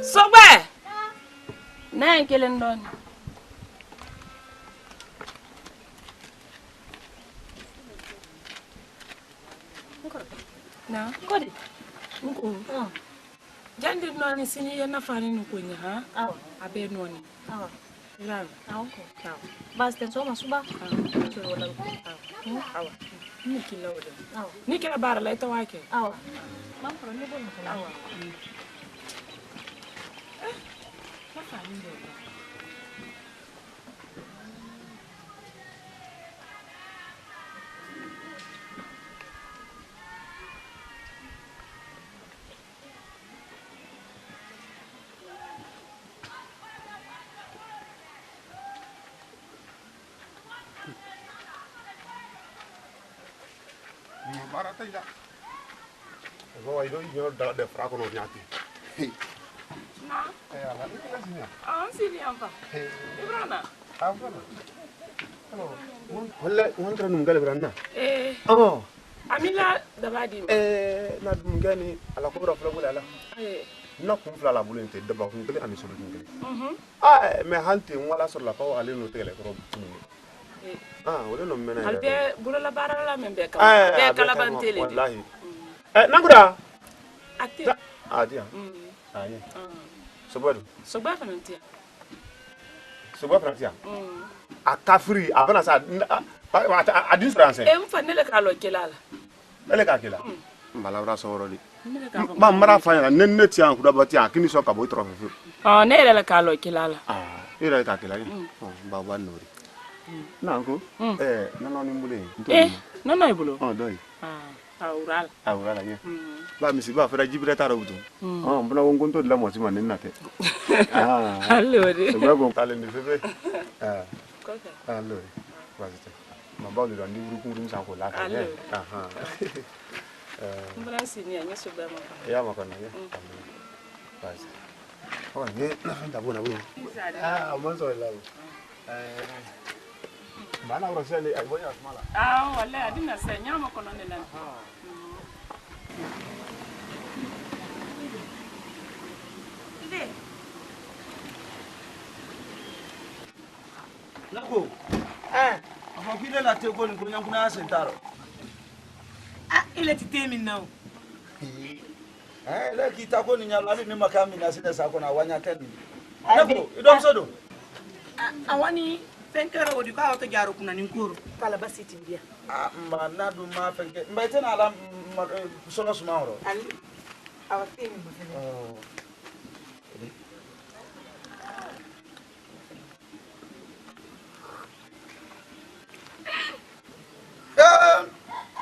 Sogbe. Na kelen don. Na kodi. Jandi noni sini yana fani nukunya ha? Awa. Abe noni. Awa. Ilawa. Awa. Basta soma suba. Awa. Ni kila wala. Awa. Ni kila bara la ita wake. Awa. Mam pro ni bolu kala. Awa. Na fani ndo. Barata ida. Go ido yo de fraco no nyati. Na. Ala, ito kasi niya. Sini ampa. Ibrana. Afana. Hello. Won tra num gale brana. Oh. Amila dabadi. Na dum gani ala ko bra fla ala. Na kum fla la bulente de ba kun gele ani solo ngale. Me hanti wala sur la pa ale no tele ko wala no mena. Albe bulola bara la membe ka. Be kala bantele. Wallahi. Nangura. Ate. Dia. Aye. Sobado. Soba fanantia. Soba fanantia. Akafri abana sa adin français. Mfanele ka lo kelala. Ele ka kela. Malabra soro di. Ba mara fa na nenne ti an kuda bati akini so ka bo tro fe. Ne ele ka lo kelala. Ele ka kela. Ba ba nori. Nanko. Nano ni mbule. Nano ibulo. Doi. Aural. Aural ye. Ba mi si ba fa jibire ta robuto. Mbona wongo to la mo si man nate. Allora. Ba go tale ni febe. Allora. Quasi. Ma ba le ni ru kun sa ko la ka. Mbona sini anya so ba ma. Ya ma kana ye. Quasi. Oh, ye na fanda bona bo. Mo so la. Bana urasele ay boya mala. Wallahi adina sa nyama kono ne lan. Ide. Nako. Afakile la te ko ni kunya kuna sentaro. Ile titemi nao. La kita ko ni nyala ni makami na sina sa ko na wanya tani. Nako, idom sodo. Awani fenkero odi ka auto jaro kuna ninkuru. Kala basi timbia. Ma du ma fenke. Mbete na ala solo sumawro. Ali. Awatemi mfene.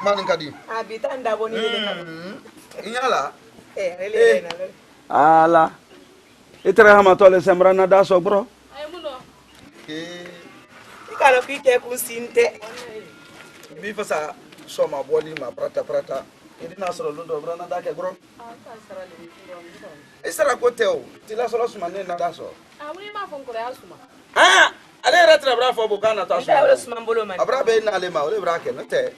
Manin kadi. Abita ndaboni ile na. Inyala. Ele na. Ala. Itere hama tole semra na da so bro. Ay muno. Ikalo kike kusinte. Bi fasa so ma boli ma prata. Idi na soro lundo bro na da ke bro. Isara ko teo. Tila solo suma ne na da so. Wani ma fon ko ya suma. Ale retra bra fo bukana ta so. Ida suma mbolo man. Abra be na le ma ole bra ke no te.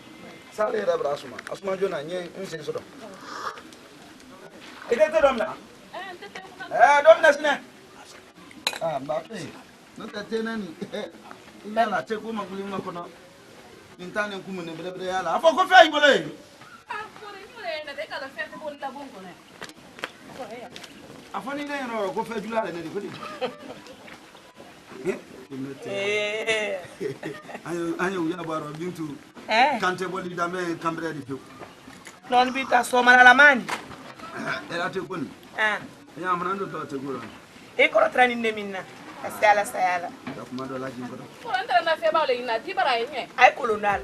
Sale ra bra suma. Asuma jona nye nse so do. Ide te domna. Domna sine. Ba pe. No te tena ni. Ila la te ko maguli ma kono. Intane ku mun bre yala. Afo ko fe ibole. Na de kala fe ko la bon ko ne. Afo ni ne ro ko fe jula le ne ko di. Ayo ya baro bintu. Kante boli da me kambre di to. Non bita so mala la mani. Era te kun. Ya manando to te gura. E ko trani ne minna. Sayala. Da kuma do la jimbo. Ko entra na fe ba le ina di bara yin. Ai kolonal.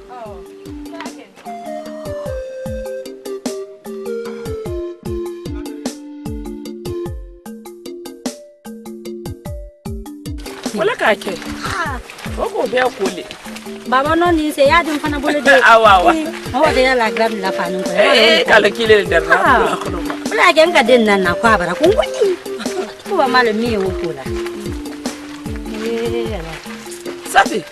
Wala ka ke. Ko be kole. Baba non ni se ya dum fana bolo de. Awa. Mo de ya la gram la fanu ko. Kala kile der na. Wala gen ka den nan na kwa bara kun kuni. Ko ba mala mi wo kula. Sabi.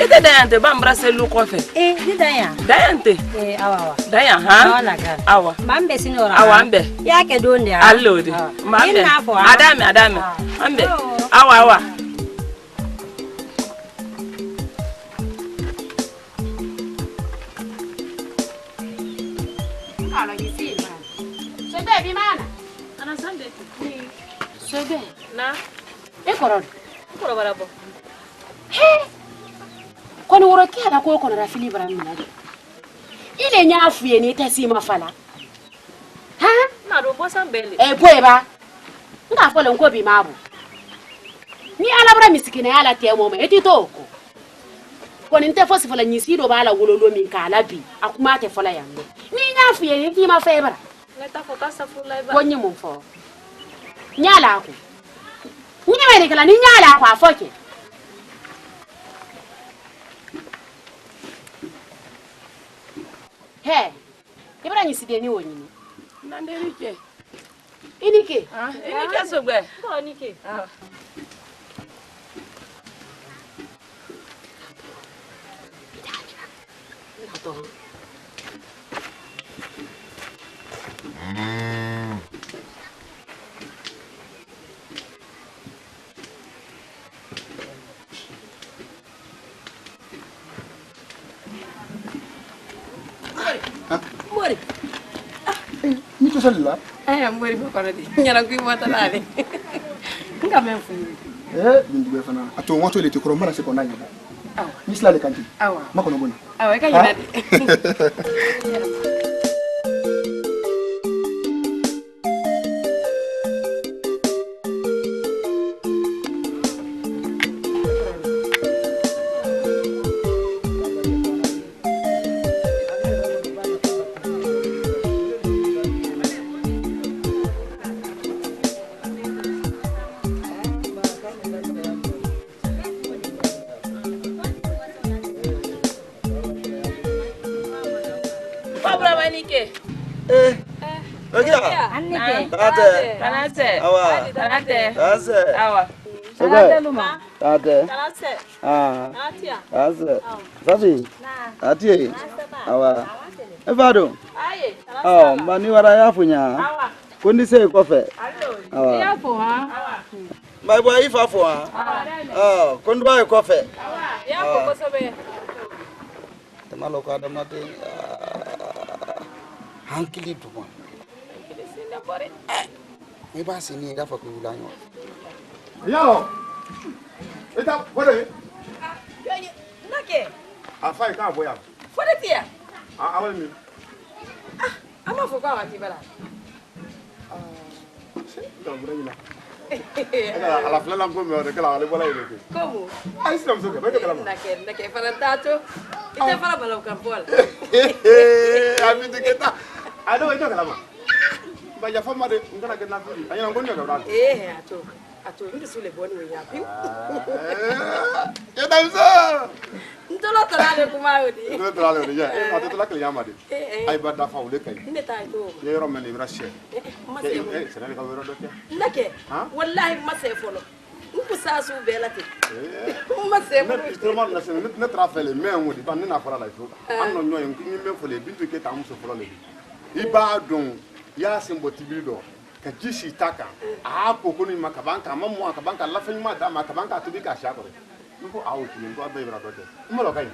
Ite dayante ba mbrase lu kofe. Di daya. Dayante. Awa. Daya ha? Awa. Mambe sinora. Awa ambe. Ya ke donde. Allodi. Mambe. Adame. Ambe. Awa. Ala gisi ma. Sobe bi mana. Ana sande. Sobe. Na. Koron. Ko barabo. Kono woro kala ko kono rafili bara mina de. Ile nya afuye ni tesi mafala. Ha? Na do bosan bele. Boyeba. Nga fole nko bi mabu. Ni ala bara misikina ala temo me etito ko. Kono nte fosi fola nyisi do bala wololo min kala bi. Akuma te fola yanno. Ni nya afuye ni ti mafa bara. Leta ko kasa fula iba. Konyi mun fo. Nyala ko. Ni me ne kala ni nyala ko afoke. Hey, ibara nyiside ni wonyini. Nanderike. Inike? Inike sogbe. Bo nike. Mori. Ni to salila? Mori ko kono di. Nyana ku mota lale. Nga men fu. Bindu be fana. Ato wato le te ko mara se ko nanya. Ni sala le kanti. Awa. Makono bona. Awa ka yina di. Tanate. Awa. Tanate. Ase. Awa. Sobe. Luma. Tate. Tanate. Ah. Atia. Ase. Safi. Atie. Awa. Evado. Aye. Oh, mani wara yafunya. Awa. Kundi se kofe. Allo. Awa. Yapo ha. Awa. Mai boy ifa fo ha. Oh, kundi ba kofe. Awa. Yapo ko sobe. Tamalo ka damate. Hankili duma. Sinda bore. Ni ba sini da fa ku lanyo. Yo. Eta bore. Nake. Afai ka boya. Fode tia. Awal mi. Ama fo kwa wati bala. Da bore ina. Ala flala ko me kala ale bola ile ke. Como? Ai sim so ke ba kala ma. Nake fara tato. Ite fara bala ka bola. Ami de keta. Ado ito kala ma. Ba ya fama de ngala ke na furi. Anya ngonyo ka bra. Ato ndu sule boni we yapi. Ya damso. Ntolo tolale kuma odi. Ndo trale de ya. Ate to la ke yama de. Ai ba da fa ule kai. Inde tai to. Ye ro men ibra she. Mase. Sene ka wero do ke. Nake. Wallahi mase folo. Nku sasu belate. Mase folo. Instrument na sene ne trafele me ngodi ba ne na fara la fo. Anno nyo yin mi me fo le bintu ke ta muso folo le. Iba don ya simbo tibido. Ka jishi taka a ko ko ni makabanka mamu akabanka la fenyu ma da makabanka to bi ka sha ko nko awu ti nko abe bra dote mo lo kai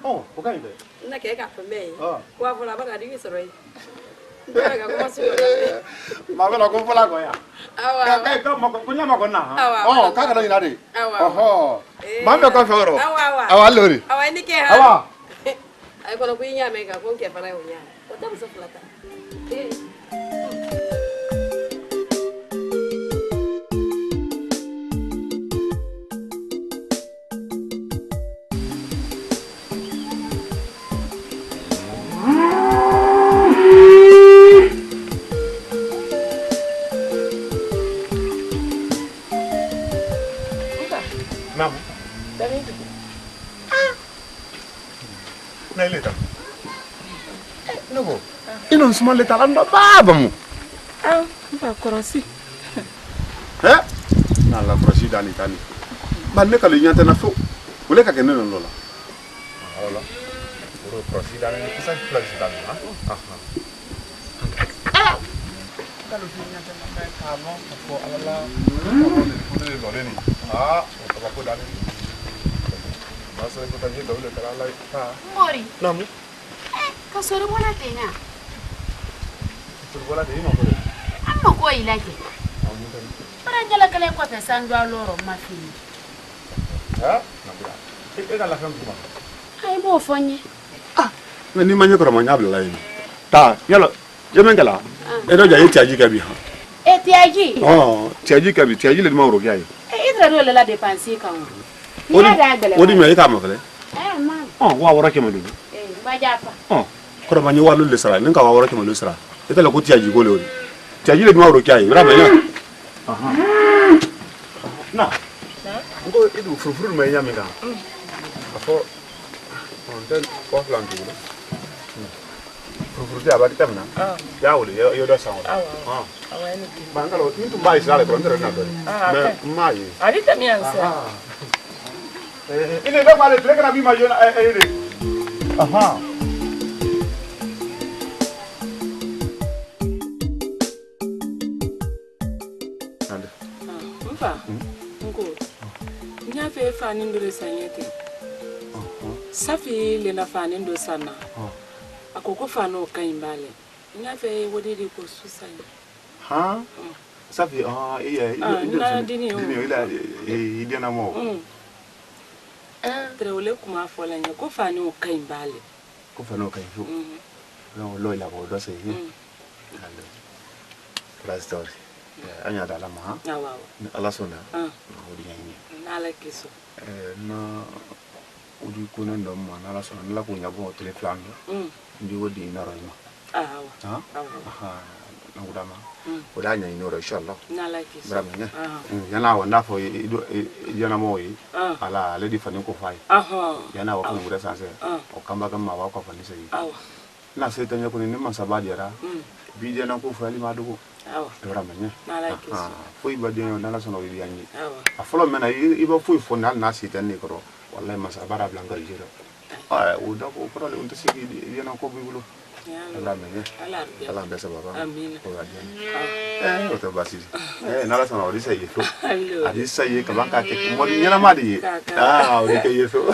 oh o kai be na ke ka fa me ah ko avola ba ga di soro yi ga ko masu ma be lo ko fola ko ya awa kai ko mo ko nya ma ko na oh ka ka do ina de awa oho ma be ko fero awa lori awa ni ke ha awa ai ko ko nya me ga ko ke fara yo nya ko ta muso fulata Mamu. Na ileta. Nogo. Ino nsuma leta landa baba mu. ba korosi Na la korosi dani tani. Ba ne kala nyanta na fo. Boleh kakek nene lola. Lola. Buru prosida ni kisah prosida ni. Kalau punya macam kamu, aku alala. Kalau ni boleh ni. Untuk aku dah ni. Masa aku tanya dah boleh kalau lagi. Mori. Namu. Kasoro bona tenya. Bola de ma boleh. Amma ko ilake. Para jala kale ko ta sandu aloro mafini. Nabula. Eka la fam kuma. Ai bo fonye. Ni manye ko ramanya bla lai. Ta, yalo. Jemengala. Edo ja yetiaji kabi ha. Etiaji? Tiaji kabi, tiaji le ma ro kiai. Idra do la dépenser kan. Odi me ita ma fele. Ma. Wa wora ke ma du. Ba japa. Ko ramanya wa lu le sara, nin ka wa wora ke ma lu sara. Ita la ko tiaji go le odi. Tiaji le ma ro kiai, ramanya. Na. Ngo idu furfuru me nyame kan. Afo on ten ko plan tu. Furfuru dia abadi tamna. Ya wole yo do sanwo. Awani ki. Bangalo tintu mai sala ko ndere na do. Me mai. Alita miansa. Ile ndo male tuleka na bima jona ile. Mfa. Ngo. Nya fe fani ndure sanyete. Safi le na fani ndo sana. Akoko fano kaimbale. Nya fe wodiri ko susanya. Safi na dini ila idiana mo. Trewle kuma fola nya ko fani o kaimbale. Ko fano kai fu. No lo ila ko do se yi. Pastor. Anya da lama ha. Awa. Allah sona. Odi nyi. Na la kiso. Na odi ko nan do mo na la sona la ko nya go tele plan. Ndi wodi na ro ma. Awa. Na gudama. Oda nya inoro inshallah. Na la kiso. Bramenya. Yana wa ndafo yana mo yi. Ala lady fani ko fai. Yana wa ko ngura sanse. O kamba kama wa ko fani sai. Awa. Na sai tanya ko ni masabadi ara. Bi jana ko fali ma dugo. Awa. Bramenya. Na la kiso. Foi ba de na la sono wi yanyi. Awa. Afolo mena iba foi fo na sitan ni ko wallahi masabara blanca jira. Uda ko ko le unta sigi yana ko bibulo. Bramenya. Ala besa baba. Amin. Oto basi. Na la sono ri sai yeso. Adi sai ka banka ke mo ni na ma di. Ori ke yeso.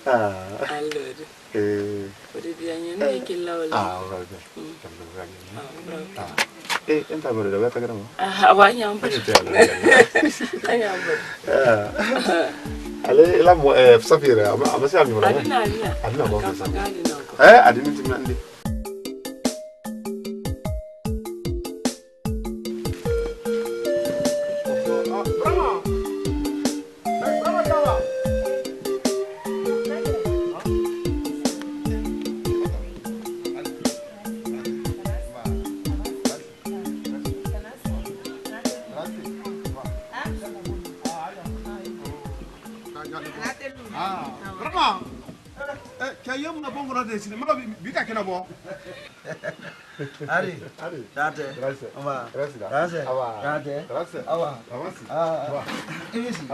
Allo. Odi bianya ni kilawle. Right. Enta mo de beta gramo. Awanya mpa. Anyamba. Ale la mo Safira, ama se amyo la. Adina mo fa. Adini timandi. Ari, date. Ama. Gracias. Awa. Date. Gracias. Awa. Avance. Easy.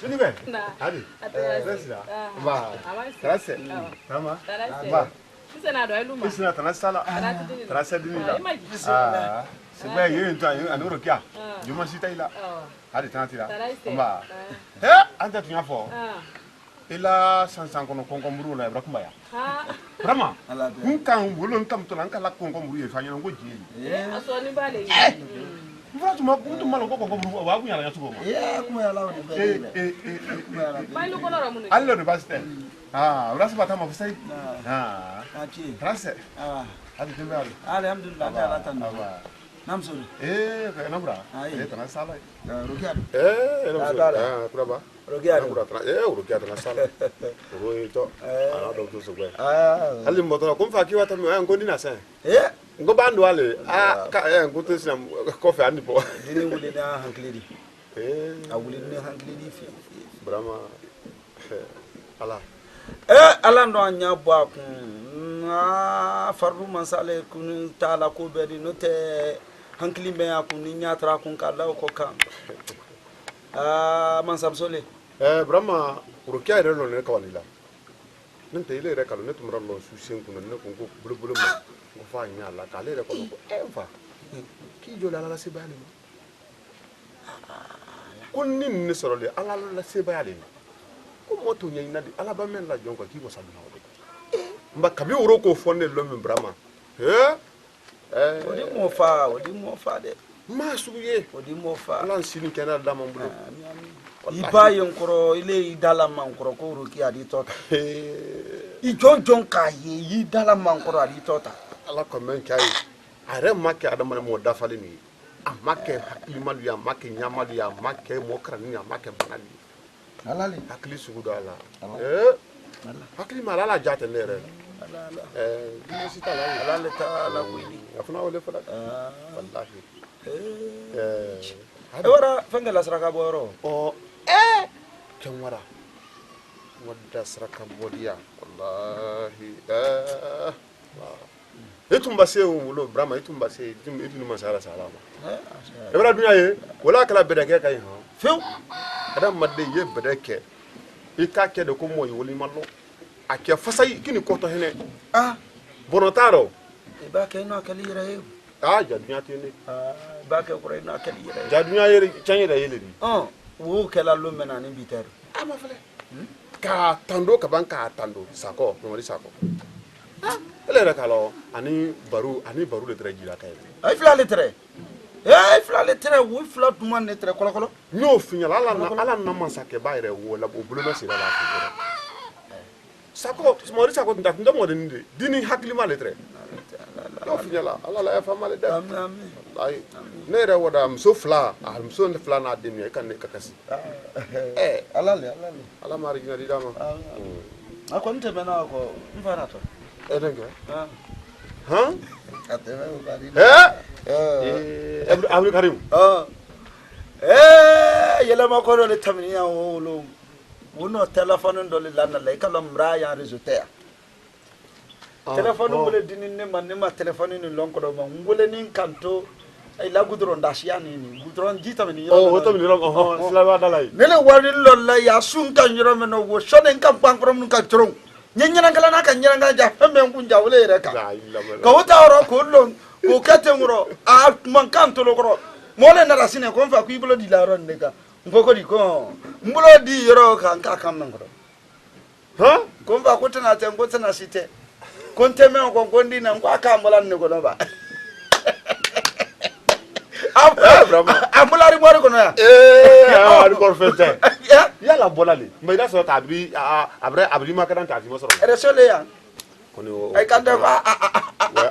Vini bem? Ari. Gracias. Awa. Gracias. Tama. Awa. Sina do eluma. Sina tanasala. Gracias dinila. Sebe yeye nta anuro kya. Juma sita ila. Ari tanatira. Awa. Anta tunya fo. Ila sansan kono konkomburu na ibra kumbaya. Brama. Nkan wolo ntam to nan kala konkomburu ye fanya ngo jeli. Aso ni bale yi. Mfura tuma kuntu malo konkomburu wa kunya na sugo. Kuma ya lawo de. Mai lu kono ramune. Allo de baste. Urasa bata ma fusai. Achi. Rase. Hadi timba. Alhamdulillah ala tan. Namsuri. Ka nabra. Tanasala. Rukiat. Namsuri. Kuraba. Rukiat. Rukiat tanasala. Ruito. Ana do to sugwe. Ali mboto ko mfa kiwa tami ngo ndina sa. Ngo bandu wale. Ka ngo to sina kofi andi po. Dini wuli na hanklidi. Awuli na hanklidi fi. Brama. Ala. Ala ndo anya bwa ku. Farbu mansale kunu tala ko bedi no te hankli me akun ni nyatra kun kala ko kan Ah, man samsole. Brahma, Urukia yɛrɛ lɔ ne kawali la. Ne tɛ ile yɛrɛ kalo ne tun bɛ lɔ su sen kunna ne ko bolo ma ko fa ɲa la k'ale yɛrɛ kɔnɔ ko fa k'i jɔ ala la sebaya le ma ko ni ne sɔrɔ le ala la sebaya le ma ko mɔ tun ɲɛɲina de ala ba mɛn la jɔn kan k'i wasa dun o de nba kabi woro k'o fɔ ne lɔ min Brahma o di mo fa dɛ maa sugu ye o di mo fa ala sini kɛnɛ d'a ma bolo I ba ye nkɔrɔ ile i dala man kɔrɔ ko Urukia a di tɔta I jɔn k'a ye i dala man kɔrɔ a di tɔta ala ka mɛn k'a ye a yɛrɛ ma kɛ adamaden mɔgɔ dafalen ye a ma kɛ hakilimali ye a ma kɛ ɲamali ye a ma kɛ mɔgɔ karani ye a ma kɛ banali ye ala le hakili sugu dɔ a la hakili ma ala ja tɛ ne yɛrɛ la si t'a la ala le ta ala koyi a fana wele fana wallahi wara fɛn kɛ la saraka bɔ yɔrɔ kɛn wara wadda saraka bɔdiya wallahi e tun ba se wolo Brahma e tun ba se i tun masala sala ma e bɛra dunya ye wala kala bɛdɛkɛ ka ɲi hɔn fewu adamaden ye bɛdɛ kɛ i t'a kɛ de ko mɔ ye wolo i ma lɔ a kɛ fasa i k'i ni kɔtɔ hinɛ bɔnɔ t'a rɔ I b'a kɛ i n'a kɛli yɛrɛ ye ja dunya tɛ ne I b'a kɛ kɔrɔ i n'a kɛli yɛrɛ ye ja dunya tiɲɛ yɛrɛ ye le di wo kɛla lon mɛn na ni bi tɛ a ma filɛ k'a tando ka ban k'a tando Sakɔ Mamadi Sakɔ ele yɛrɛ k'a lɔ ani baro de tɛrɛ jira ka ye ai fila le tɛrɛ ai fila le tɛrɛ wo fila tuma ne tɛrɛ kɔlɔkɔlɔ n y'o f'i ɲɛna ala na masakɛba yɛrɛ wo la o bolo ma sira la Sakɔ Mamadi Sakɔ tun tɛ mɔden de dini hakilima le tɛrɛ n y'o f'i ɲɛna ala la yafa ma le dɛ wallahi ne yɛrɛ wada muso fila n'a den ye ka ne ka kasi ala ma rigina di d'a ma a kɔni tɛmɛna kɔ n fana tɔ denkɛ a tɛmɛ o ka di Abdul Karim yɛlɛma ko dɔ le tɛmɛni yan wolo wo n'o téléphone dɔ le lana la I ka lɔ mura yan réseau tɛ yan téléphone wele dini ne ma téléphone ni lɔn kɔrɔ ma n wele ni kanto ai la goudron dasiya ni goudron ji tɛmɛni yɔrɔ o tɛmɛni yɔrɔ silaba dala ye ne le wari lɔ la ya sun ka yɔrɔ min na wo sɔni ka bankɔrɔ min ka coron nye ɲɛnakala n'a ka ɲɛnakala ja fɛn bɛ n kun ja wele yɛrɛ kan ka o ta yɔrɔ k'o lɔn k'o kɛ ten kɔrɔ a man kan tolo kɔrɔ mɔɔ le nana sinɛ ko n fa ko I bolo di la yɔrɔ nin de kan n ko di ko n bolo di yɔrɔ kan k'a kan mɛn kɔrɔ ko n fa ko tɛna tɛ n ko tɛna si tɛ ko n tɛ mɛn ko n di na n ko a k'an bɔla nin de kɔnɔ ba a bɔla arimoire kɔnɔ yan arimoire fɛn tɛ yala bɔla le mais i n'a sɔrɔ a bɛ makaran ta a ti ma sɔrɔ réseau le yan ai kan tɛ ko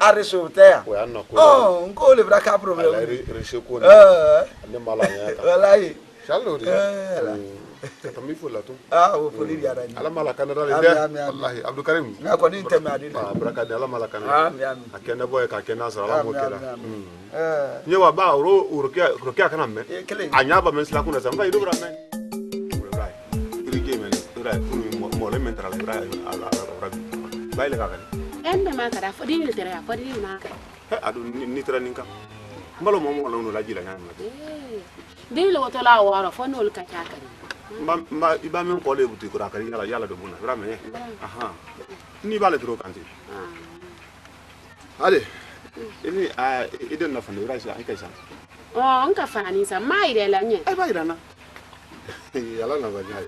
a réseau tɛ yan o y'an na ko n ko le bɛra k'a problème réseau ko ne ma la ɲɛ ta walayi shallo de ka tɛmɛ i fo la tun o foli diyara n ye ala ma la kanada le dɛ wallahi Abdul Karim nka kɔni tɛmɛ a di dɛ baraka di ala ma la kanada a kɛ ne bɔ ye k'a kɛ n'a sɔrɔ ala m'o kɛra n ye wa ba Urukia kana mɛn a ɲa ba mɛn sila kun na sa n ka yi do bɛra mɛn mɔlen mɛn tara la Ibrahima ba ile ka kani en be ma kara fo dini tere ya fo dini ma kara adu ni tara ninka mbalo mo mo la jila nyama dini lo to la waro fo no ka ta kari mba iba men ko le buti ko rakari yala do muna Ibrahima aha ni ba le tro kanti ale ini idan na fane Ibrahima ai kai san an ka fani sa mai de la nye ai ba ira na yala na ba nyai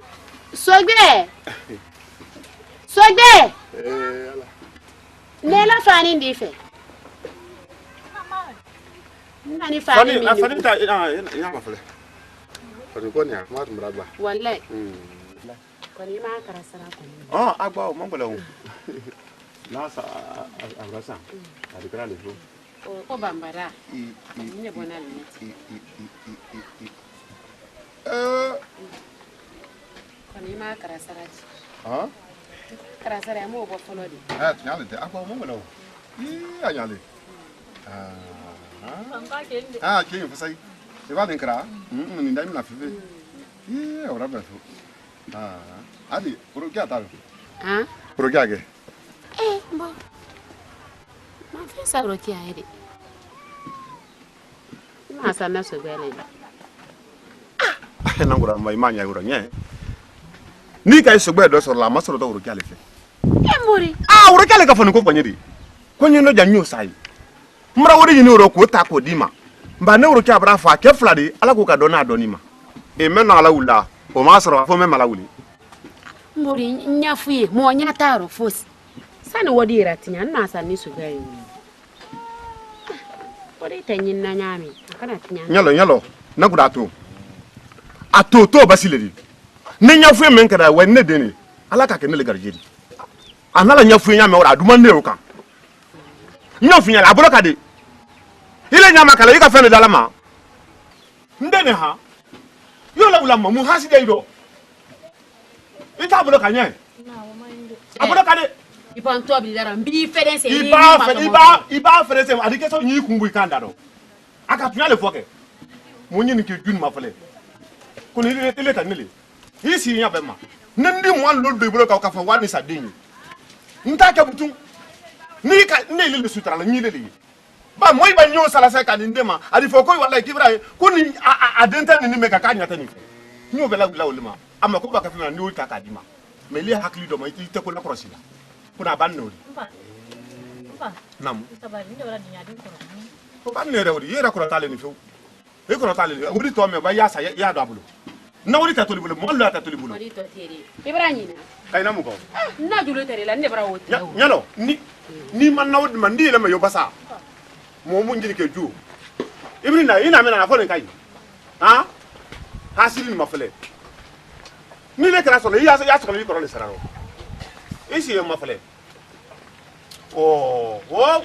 Sogbe yala ne la fani ndi fe nani fani mi fani ta ina ma fale fani ko nya ma tumra ba wallahi ko ni ma kara sara ko agba o mangala o na sa abrasa adikara le fo ko bambara ne bona le ko ni ma kara sara kara sara mo bo folo di nyale de agba o mangala o anyale ke yin fasai e ba den kra ni ndai na fife ora ba so adi Urukia ta Urukia ge mbo ma fe sa Urukia ede ma sa na so bele nangura mai manya yura nye ni kai sugbe do so la masoro do wuro kale fe Muri. ah wuro kale ka fonu ko kwanyedi kwanyi no janyo sai mra wori yini wuro ko ta ko dima mba ne wuro kya bra fa ke flade ala ko ka do na donima e menno ala wula o masoro fo me mala wuli Muri nyafuye mo nyataro fosi sani wodi ratinya na sani sugbe yi wodi tanyin na nyami kana tinya nyalo na guda to ato to basileri ne nyafuye men kada wa ne deni ala ka ke ne le garjeri anala nyafuye nyame wora aduma ne o kan nyafuye la aburo kade ile nyama kala yika fene dalama ndene ha yo la ulama mu haside ido ita aburo kanye aburo kade ipan to bi dara mbi fedense iba fedense adike so nyi kumbu ikanda do aka tunya le foke mo nyi nke jun ma fele ko ni ile tanile isi nya be ma nndi mo an lo be buro ka fa wani sa denyi nta ka butu ni ka ne ile sutra la nyi le ba moy ba nyo sala sa ka ni ndema adi fo ko wallahi kibra ko ni adenta ni me ka ka nyata ni nyo be la ulima amma ko ba ka fina ni ulta ka dima me li hakli do ma ite ko na prosila kuna bannori nam ko bannere wori yera ko tale ni few e ko tale wori to me ba ya sa ya do abulo na wori ta toli bulo mo la ta toli bulo wori to tere ibrahima kay na mu ko na julo tere la ne bara woti nyalo ni man na wodi man di le me yo basa mo mu njiri ke ju ibrina ina me na fo le kay ha hasiri ni mafele ni le kra so le ya so le ko le sararo isi yo mafele oh wow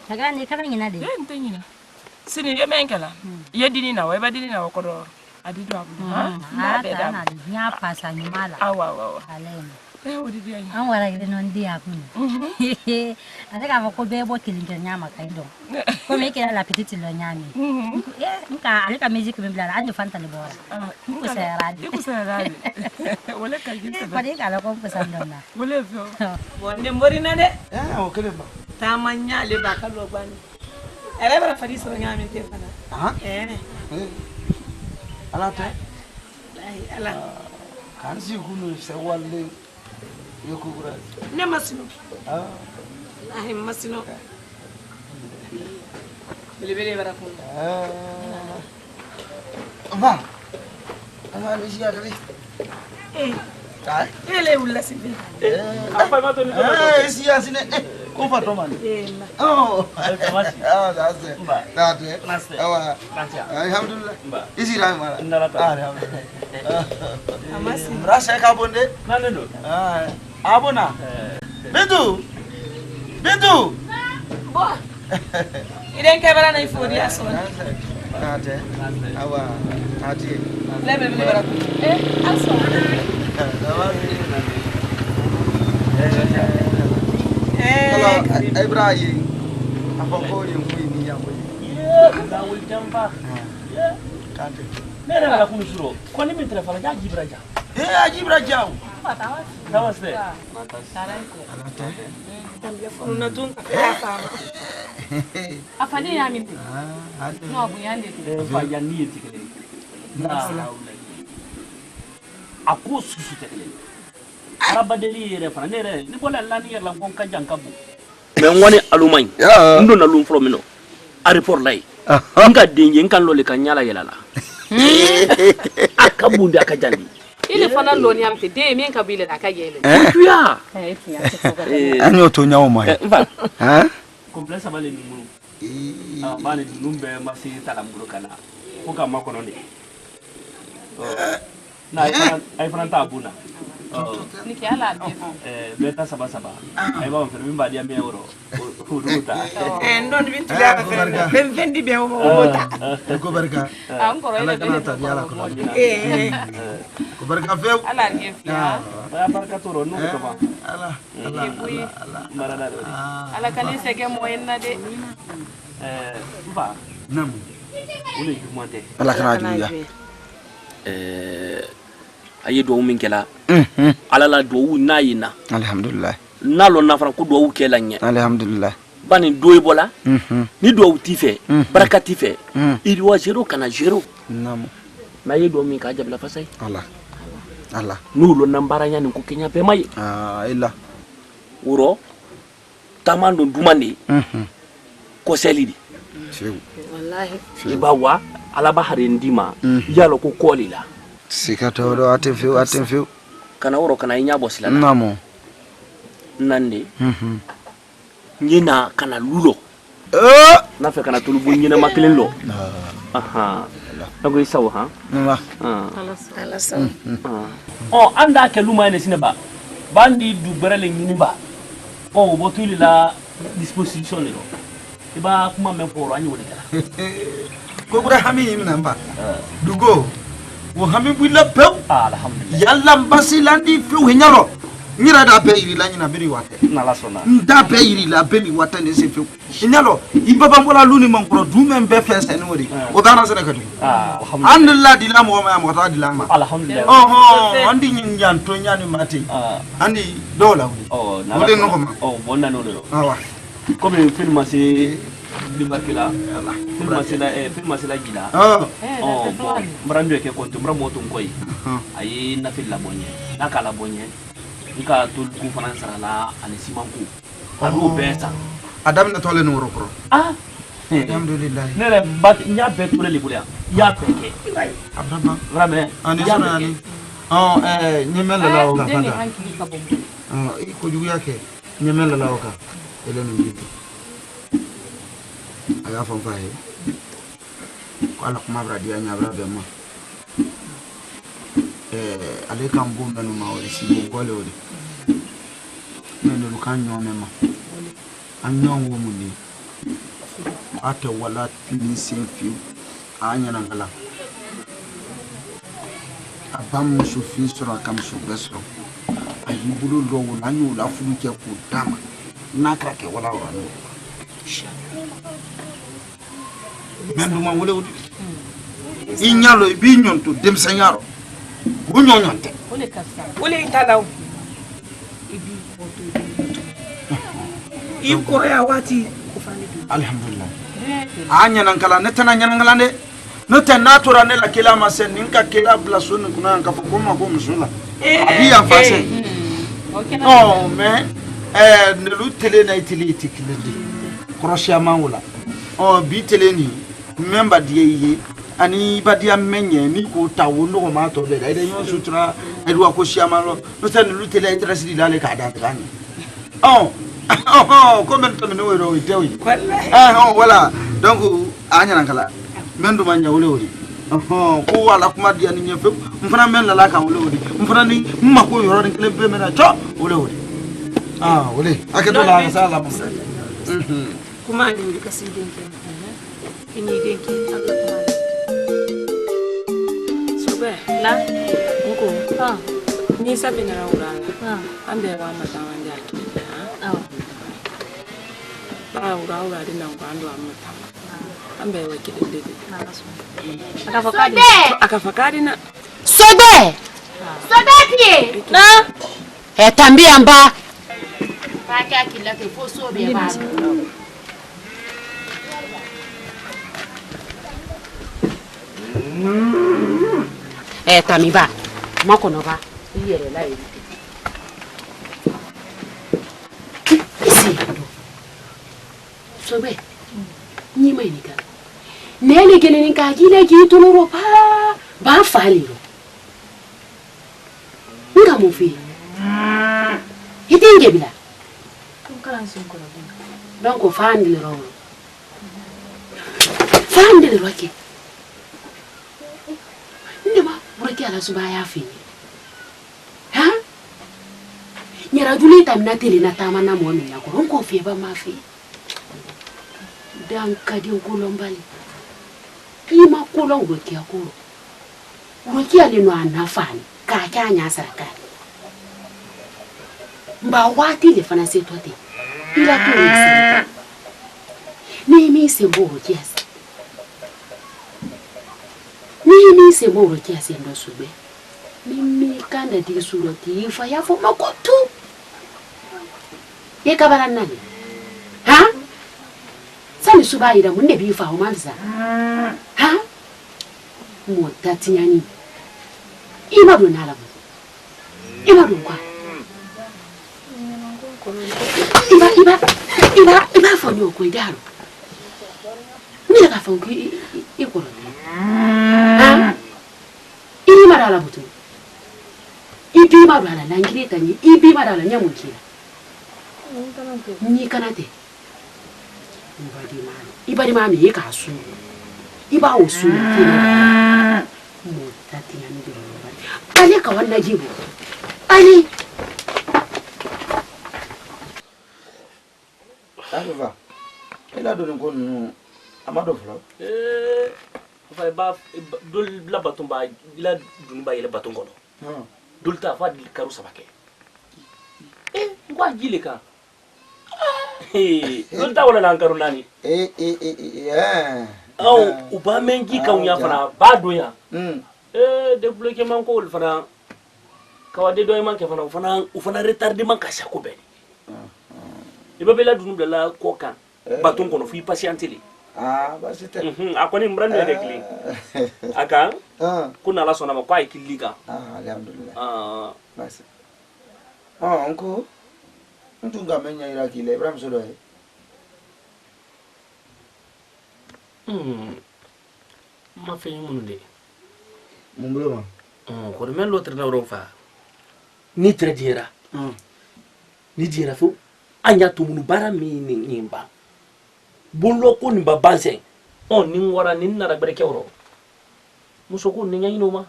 Tagani kabanyina de. Ntanyina. Sini ye menkala. Ye dini na we ba dini na wokodo. Adido abu. Ha ta na nya pasa ni mala. Awa. Alema. Odidi ayi. An wara gide non dia kun. Ataka ba ko bebo kilinga nyama kaido. Ko me kira la petite lo nyami. Nka alika music me bla ande fanta le bora. Ko seradi. Wala ka gisa. Pare kala ko ko sandona. Wala fo. Bonde morina de. O kele ba. Tamanya le ba ka lo bani. Ere bara fadi so nyami te fana. Ala ta. Ala. Kan si kunu se walle yoko gura. Ne masino. Ahi masino. Bele bara kun. Ba. Ala ni siya kali. Ele ulla sibi. Apa ma to ni. Siya sine. Kufa to man. Oh. That's it. That's it. Alhamdulillah. Isi ra mara. Alhamdulillah. Amasi. Rasa ka bonde? Nando. Abona. Bintu. Bo. Idan kai bara na ifodi aso. Ate. Awa. Ate. Lebe bara. Aso. Kalau Ibrahim apa kau yang ini yang Lawul jamba. kate. Nere la kunusuro. Kwani mitra fala ja jibraja. Ajibra jauh. Tawaste. Unatunga afani ya mimi no buyande Fa yanni tikele. Na aku susu tikele. Arabadeli yere fana nere ni bola lani yere la kon ka jankabu. Me ngoni alumay. Ndo na lum fro mino. A report lay. Nga denje nkan lole kan nyala yelala. Akabunde akajandi. ile fana loni amte de men kabile da ka yele Tuya. Ani otonya o mai. Complexe bale ni mu. Bale numbe masi talambulo kana. Ko ka makono ni. Na ay fana ta abuna. ni ke ala de Beta saba. Ay ba on fermi ba dia €100. Huduta. Ndon bintu ya ka ben vendi be o mota. Ko barka. encore ile Kana ta yala ko. Ko barka feu. ala de fiya Ba barka toro no ko ba. Allah. Marada. ala kali sege mo enna de Ba. Nam. Ule jumonte. Allah kana dunya. Aye do min kala. Ala la do na yina. Alhamdulillah. Nalo na fara ko do kela nya. Alhamdulillah. Bani doy bola. Ni do tife. Baraka tife. Iri wa zero kana zero. Nam. Ma ye do min ka jabla fasai. Allah. Nulo nambara nya ni ko kenya pe mai. Illa. Uro tamando dumani. Ko selidi. wallahi Ibawa ala bahari ndima yalo ko kolila. Sikato do atin fiu. Kana uro kana inya bosila. Namo. Nande. Nyina kana lulo. Na fe kana tulubu nyina makilen lo. Aha. Nago isawo ha. alasa Anda ke luma ne sineba. Bandi du berele nyini ba. Botuli la disposition le. Iba kuma me poro anyi wodi kala. Ko gura hami yimi namba. Dugo. Wo hami buila pew. Alhamdulillah. Yalla mbasi landi few hinyaro. Nyira da pe iri la nyina biri wate. Na la sona. Nda pe iri la pe mi wate ne se few. Hinyaro. Ibaba mbola luni mankuro du men be fese ne wori. O dana sene kadu. Alhamdulillah. Alhamdulillah dilama wa ma mota dilama. Alhamdulillah. Andi nyan to nyani mate. Andi dola wuri. Na Wode no koma. Bonna no lo. Awa. Comme film c'est Limakila. Film c'est la gila. Mrandu ke kontu mramoto ngoi. Ayi na fil la bonye. Na kala bonye. Ika tul ku France la anisimanku. Adu beta. Adam na tole no pro. Alhamdulillah. Nere bat nya betu le libulia. Ya peke. Ababa. Vraiment. Ani sona ani. Nyemela la oka fanda. Iko jugu yake. Nyemela la oka. Ele no bibi. Aga fon faye. Ala kuma bradi anya brada ma. Ale kan bo menu ma o si bo gole o de. Menu kan nyo mema. Anyo wo mu ni. Ate wala tini senfi anya nangala. Abam sufi sura kam su besro. Ayi bulu lo wala nyu la fu ke ku dama. Nakra ke wala wala. Mendu ma wala wudi. Inyalo bi nyonto dem sanyaro. Bu nyonyonte. Wole italaw. Iko ya wati. Alhamdulillah. Anya nankala netana nyangala ne. Note natura ne la kila masen ninka kila blasuni kuna nka fukuma ko musula. Abi ya fase. Oh mais ne lu tele na itili tikilindi. Kroshia mangula. Bi tele ni memba diye ani badia menye ni ko tawo no ma to le dai yon sutra edwa ko shiamalo no tan lu tele interest di dale ka da tani. Oh, comment to me no we tell you. Oh, voilà. Donc anya nankala. Mendo manya ule ule. Oh, ko wala kuma dia ni nyefe. Mfana men la ka ule ule. Mfana ni mako yoro ni kele be mena cho ule ule. Ah, ule. Aketo la sala mo. Kuma ni kasi denke. Ini denke aga kuma. Sobe la nko. Ni sabi na urala. Ambe wa mata wande akili. Ba ura din nan kwando amata. Ambe wa kidin dede. Akafakari na. Sobe! Sobe pie! Na? Tambia mba. Paka kila ke fo sobe ba. Tamiba. Makono ba. Yere la yi. Sobe. Ni mai ni ka. Nene gele ni ka gile gi tunuro ba faliro. Nga mo fi. Hitinge bila. Donc fandile ro. Fandile ro ke. Ndema buraki ala suba ya fi. Ha? Nyara duli tamna tele na tama na mo mi na ko ronko fi ba ma fi. Dan kadi ngulo mbali. Ima kulo uroki akuro. Uroki alino anafani ka kyanya sarakani. Mba wati le fana se tote. Ila to ise. Ni mi se mbo kiasi. Ni se mbo kiasi ndo sube. Mimi kanda di surati ifa ya fo makotu. Ye kabana nani? Ha? Sani suba ida munde bi fa o manza. Ha? Mo tatiani. Ima do nala. Ima do kwa. Iba fo ni okwe daro. Ni ka fo ki ikoro. Ha? Ima dala butu. Ibi ma dala langire tani, ibi ma dala nyamukira. Ni kanate. Ibadi mami ye ka su. Iba o su na mo tati ya ndi. Ale ka wanna jibo. Ale. Alva. Ela do ngo no amado flo. Fa ba dul la batumba ila dunba yele batungono. Dulta fa dil karu sabake. Ngwa jile ka. Dulta wala nan karu nani. Uba mengi ka unya fana ba doya. Débloquer man ko fana kawade doy man ke fana ufana retardé man ka shako beni. Iba bela dunu de la kokan. Baton kono fu patienteli. Ba c'était. Akoni mbrande de kli. Aka? Kuna la sona ma kwa ikiliga. Alhamdulillah. Basi. Onko. Ntunga menya ira kile Ibrahim sodo he. Ma fe munde. Mumbulo ma. Ko men l'autre na rofa. Ni trediera. Ni diera fu anya tumunu bara mi ni nyimba. Bullo ko ni babanse. Ni ngora ni na ragbere kewro. Musoko ni nyino ma.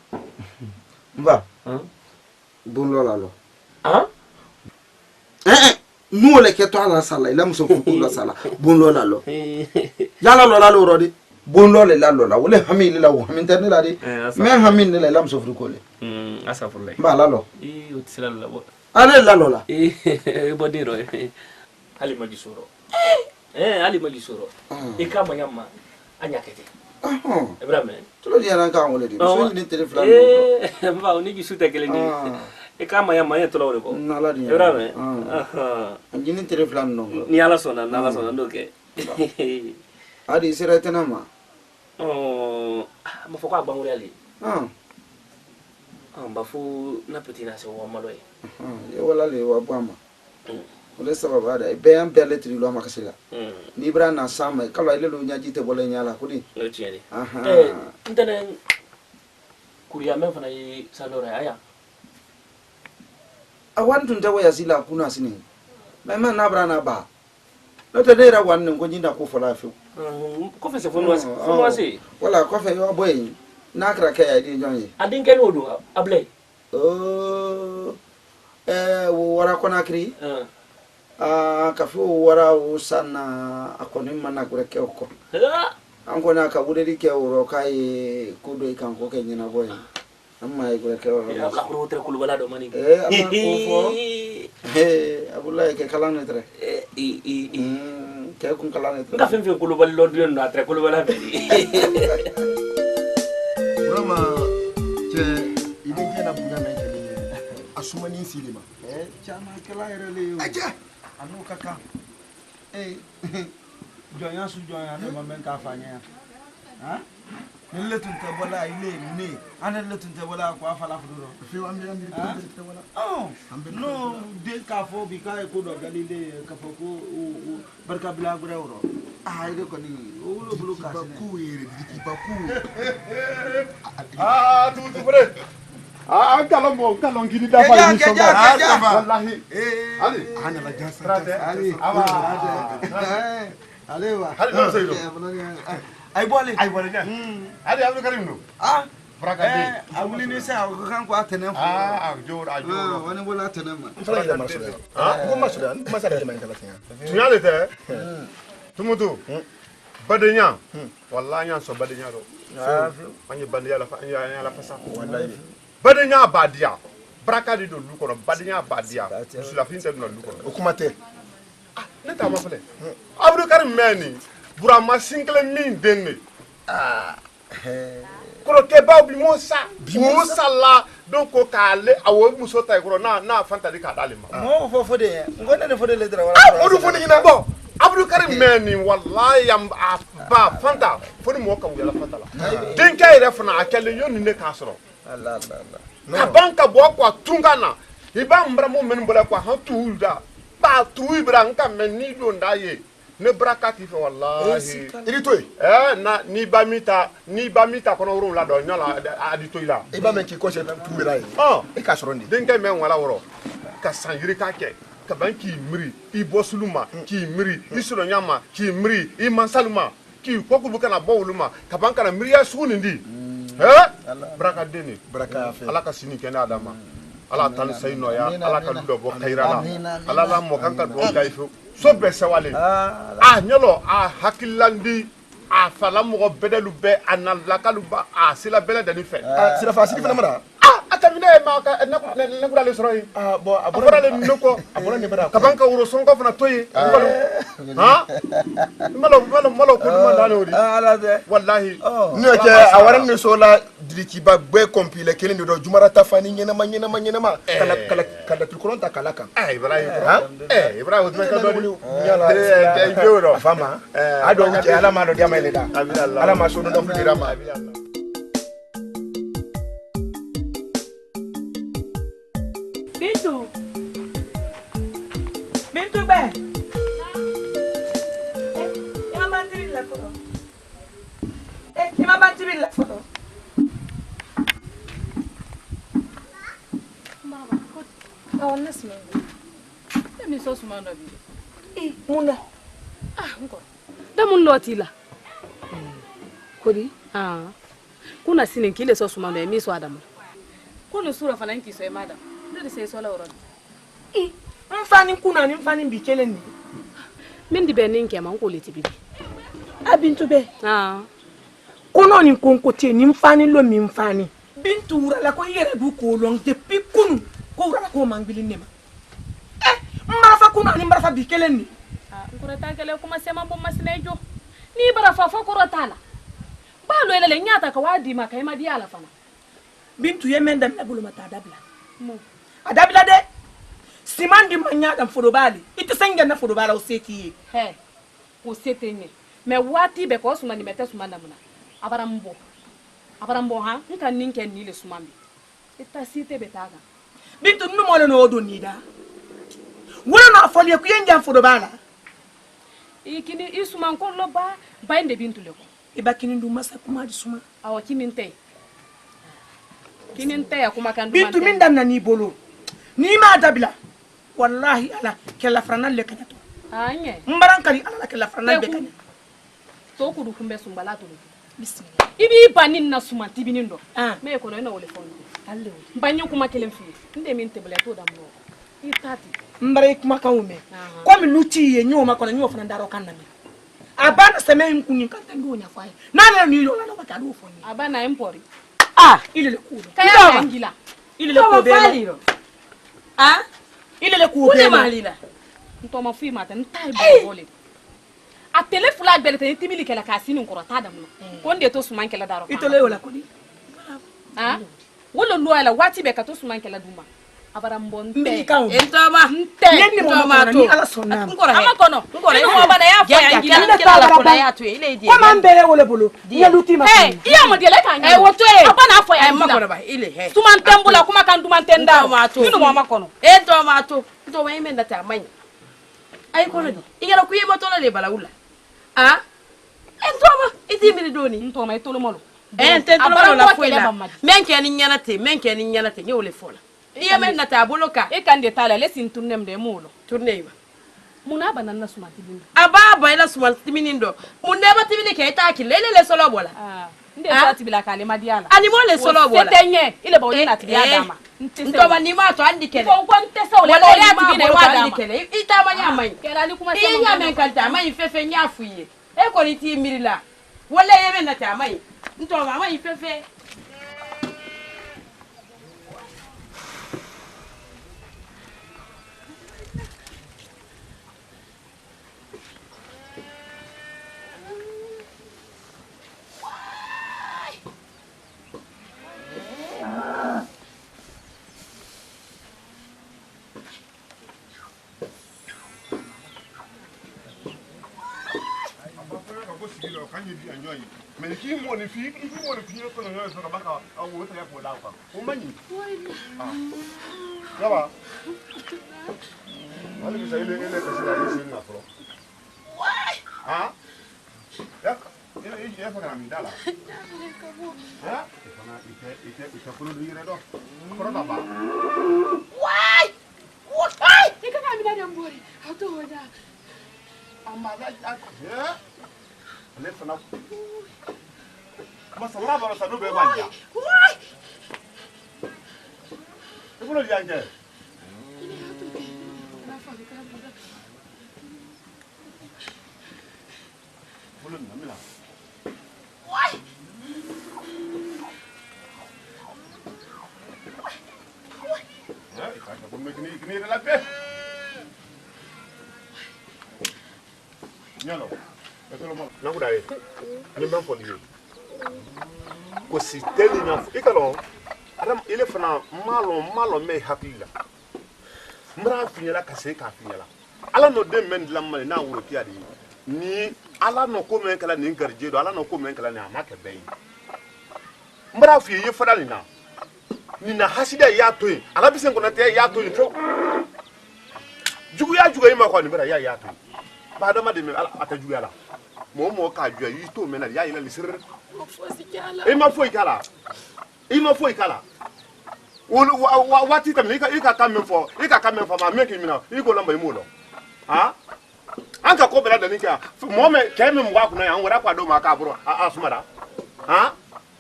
Mba. Bullo lalo. nous les que toi la sala il a muso fuku la sala bonlo la lo yala lo la lo rodi bonlo le la lo la wala hamil la wo hamin tan la di mais hamin la la muso fuku le asafurlay ba la lo utsila la bo ale la lo la bodiro ali majisoro ali majisoro e kama nyama anyakete Ibrahim tulo di ran ka ngole di so ni telefon ba oni gisuta kele ni e kama nyama yeto lo ko nala di Ibrahim anjini telefon no ni ala sona ndoke adi siratena ma mafoko agbangure ali bafu na petina se wa malo ye wala le wa bama ole sababa da be am bele tri lo makasila ni bra na sama kala ile lo nyaji te bole nyala kuni no tieni ntene kuriya men fana yi salora aya awan tun tawa ya sila kuna sini man na bra na ba no te dera wan ngo nyinda ko fola fi ko fe se fo no se wala ko fe yo boy na kra ka ya di jonyi adin ken odo ablay wara kona kri ka fi wara usana akoni mana gure ke ko anko na ka bude dike woro kai kudo ikan ko ke nyina boy amma ay gure ke woro ya ka ro tre kulu wala do mani amma ko fo abulay ke kalane tre ke kun kalane tre ka fem kulu wala lo do na tre kulu wala be Rama ke idan ke na buga mai kali asumani silima chama kala rele aja anu kaka jonya su jonya ne mamen ka fanya ha nille tun ta bola ile ne anan letun ta bola ko afala fuduro fi wa mi ta wala no de ka fo bi ka ko do galile ka fo ko barka bila gure woro ide ko ni o lo bulu ka sene ku yere di ba ku tu bure kalon gidi da fa ni so wallahi ali ana la jasa ali ale wa hali no sey do ay bole ja ali abdou karim no braka de awuli ni sa kan ko atene fo jor woni bola atene ma fala ila marsudan ko marsudan ma sa de man kala tinya tunyale te tumutu badenya wallahi yan so badenya do anyi bandiya la fa anya la fasa wallahi badenya badia braka de do lu ko badenya badia musula finte no lu ko o kuma te ne ta ma fele abdou karim meni burama single min denne koro ke ba bi musa la donc ko kale awo muso tay koro na fanta di ka dale ma mo fo de ngone de fo de le dra wala odu fo ni na bon abdou karim meni wallahi am ba fanta fo ni mo ka wala fanta la den kay re fana akele yoni ne ka soro Allah ka banka bo kwa tungana iba mbra mo men bola kwa han tuuda ba tuibra nka men ni do ndaye ne brakati fe wallahi ili toy na ni bamita kono wuro la do nyala adi toila e ba men ki ko se tuwira yi e ka soro ndi den kay men wala woro ka sanjiri ka ke ka banki miri i bosuluma ki miri i soro nyama ki miri i mansaluma ki kokulu kana bawuluma ka banka na miri ya suni ndi braka deni braka fe ala ka sini kena adama ala tan sayno ya ala ka do bo khairala ala la mo kan ka do gaifu so be sewale nyalo hakilandi fala mo bedelu be analla kaluba sila bele dani fe sila fasiki fana mara atamine ma ka na kula le soroyi bo abora le noko abora ne bara ka banka wuro son ko fana toyi malo ko dum ndane odi ala de wallahi no ke awaran ne so la diriki ba be compile kelen do jumara ta fani nyena ma kala tulkolon ta kala kan ibrahim ibrahim me ka do nyala de joro fama ado wuce ala ma do dia mai leda ala ma so do fudira ma Bintu be. Ima bantiri la foto. Ima bantiri la foto. Mama, ko wannan su mai. Da mi so su ma no bi. Muna. Ngo. Da mun loti la. Kodi? Kuna sinin kile so su ma no mi so adamu. Kuna sura falan ki so e madam. Da sai so la woro. Mfani kuna ni mfani bikele ni. Mindi be ninke ma nko leti bibi. Bintu be. kono ni konkote ni mfani lo mi mfani bintu wura la ko yere du ko long depuis kunu ko wura la ko mangili nema marafa kuna ni marafa bikelen ni nkurata kele kuma sema bo masnejo ni barafa fa kurata la ba lo ele nyata ka wadi ma kai madi ala fana bintu yemenda na bulu mata dabla adabla de simandi manya dan fodobali ite senga na fodobala o seki he o setenye me wati be ko suma ni meta suma namuna abarambo ha nka ninke ni le sumambi ita site betaga bintu nnu mo no odo ni da wona na afole ku yenja fodobala ikini isuma ko lo ba bainde bintu le ko ibakini ndu masa kuma di suma awa kininte ya kuma kan bintu min dam na ni bolo ni ma dabila wallahi ala kella franan le kanyato anye mbaran kali ala kella franan be kanya to ku du kumbe sumbala to bismillah ibi banin na suma tibinin do me ko no ina wole fondo alle banyo kuma kelen fi inde min tebele to damno itati mbare kuma kawume ko mi nuti ye nyoma ko na nyo fana ndaro kanami abana semaine kunyi kanta ndo nya fai nana ni yo la baka do foni abana empori ile le kudo kaya ngila ile le kudo ile le kudo malila nto ma fi mata ntai bole a tele fula bele te timili kala kasini ngoro ta damu ko nde to suman kala daro ito le wala kodi wolo luala wati be ka to suman kala duma abara mbonte entoma yenni mo ma to ala sonna ngoro ngoro bana ya fa ya ngila kala ko ya to ile di ko man bele wala bolo ya luti ma iya mo dele kan woto abana fa ya ngila ba ile suman tembula kuma kan duman tenda ma to minu mo makono entoma to to wa imenda ta manya ay kono di igara ku yebo tolo le balawula entoma iti mi doni entoma e tolo molo tolo molo la fuela menke ni nyanate nyole fola iya men na taboloka e kan de tala le sin tournem de mulo tourneiba muna banana sumati bindo ababa ila sumati minindo muneba tibili ke taki lele le solo bola nde sati bila kale madiala ani mo le solo bola setenye ile ba na tiya dama ntoma ni ma to andikele ko ntesa ole le ya tibine wa andikele itama nyamai kela ni kuma sama nya men kanta mai fefe nyafuye e ko ni ti mirila wala yeme na ta mai ntoma mai fefe mais qui mo ni fi ko no so ka baka awu ta ya ko la ka o mani ya ba ali bisa ile ka sila ni na pro ya fa kana mi dala ya fana ite ko do yire do pro da ba wai ika ka mi da mbori auto hoda amala ya ale fana masala bara sanu be banja ibulo janje bulo namila wai ya ikaka kumbe kini la pe nyalo nangu dare ani ban foli ko si teli na ikalo adam ile fana malo me hakila mra finyala kase ka finyala ala no de men lamale na wuro piade ni ala no ko men kala ni garje do ala no ko men kala ni amake bey mra fi ye fada ni na hasida ya to ala bisen ko na te ya to to jugu ya ma ko ni mra ya to ba da ma de me ala atajugu ala mo ka jua yi to mena ya ila lisir e ma foi kala wati tam ika kamen fo ma make mina iko lamba imulo anka ko bela da nika mo me keme mwa kuna ya ngora kwa do ma ka bro asumara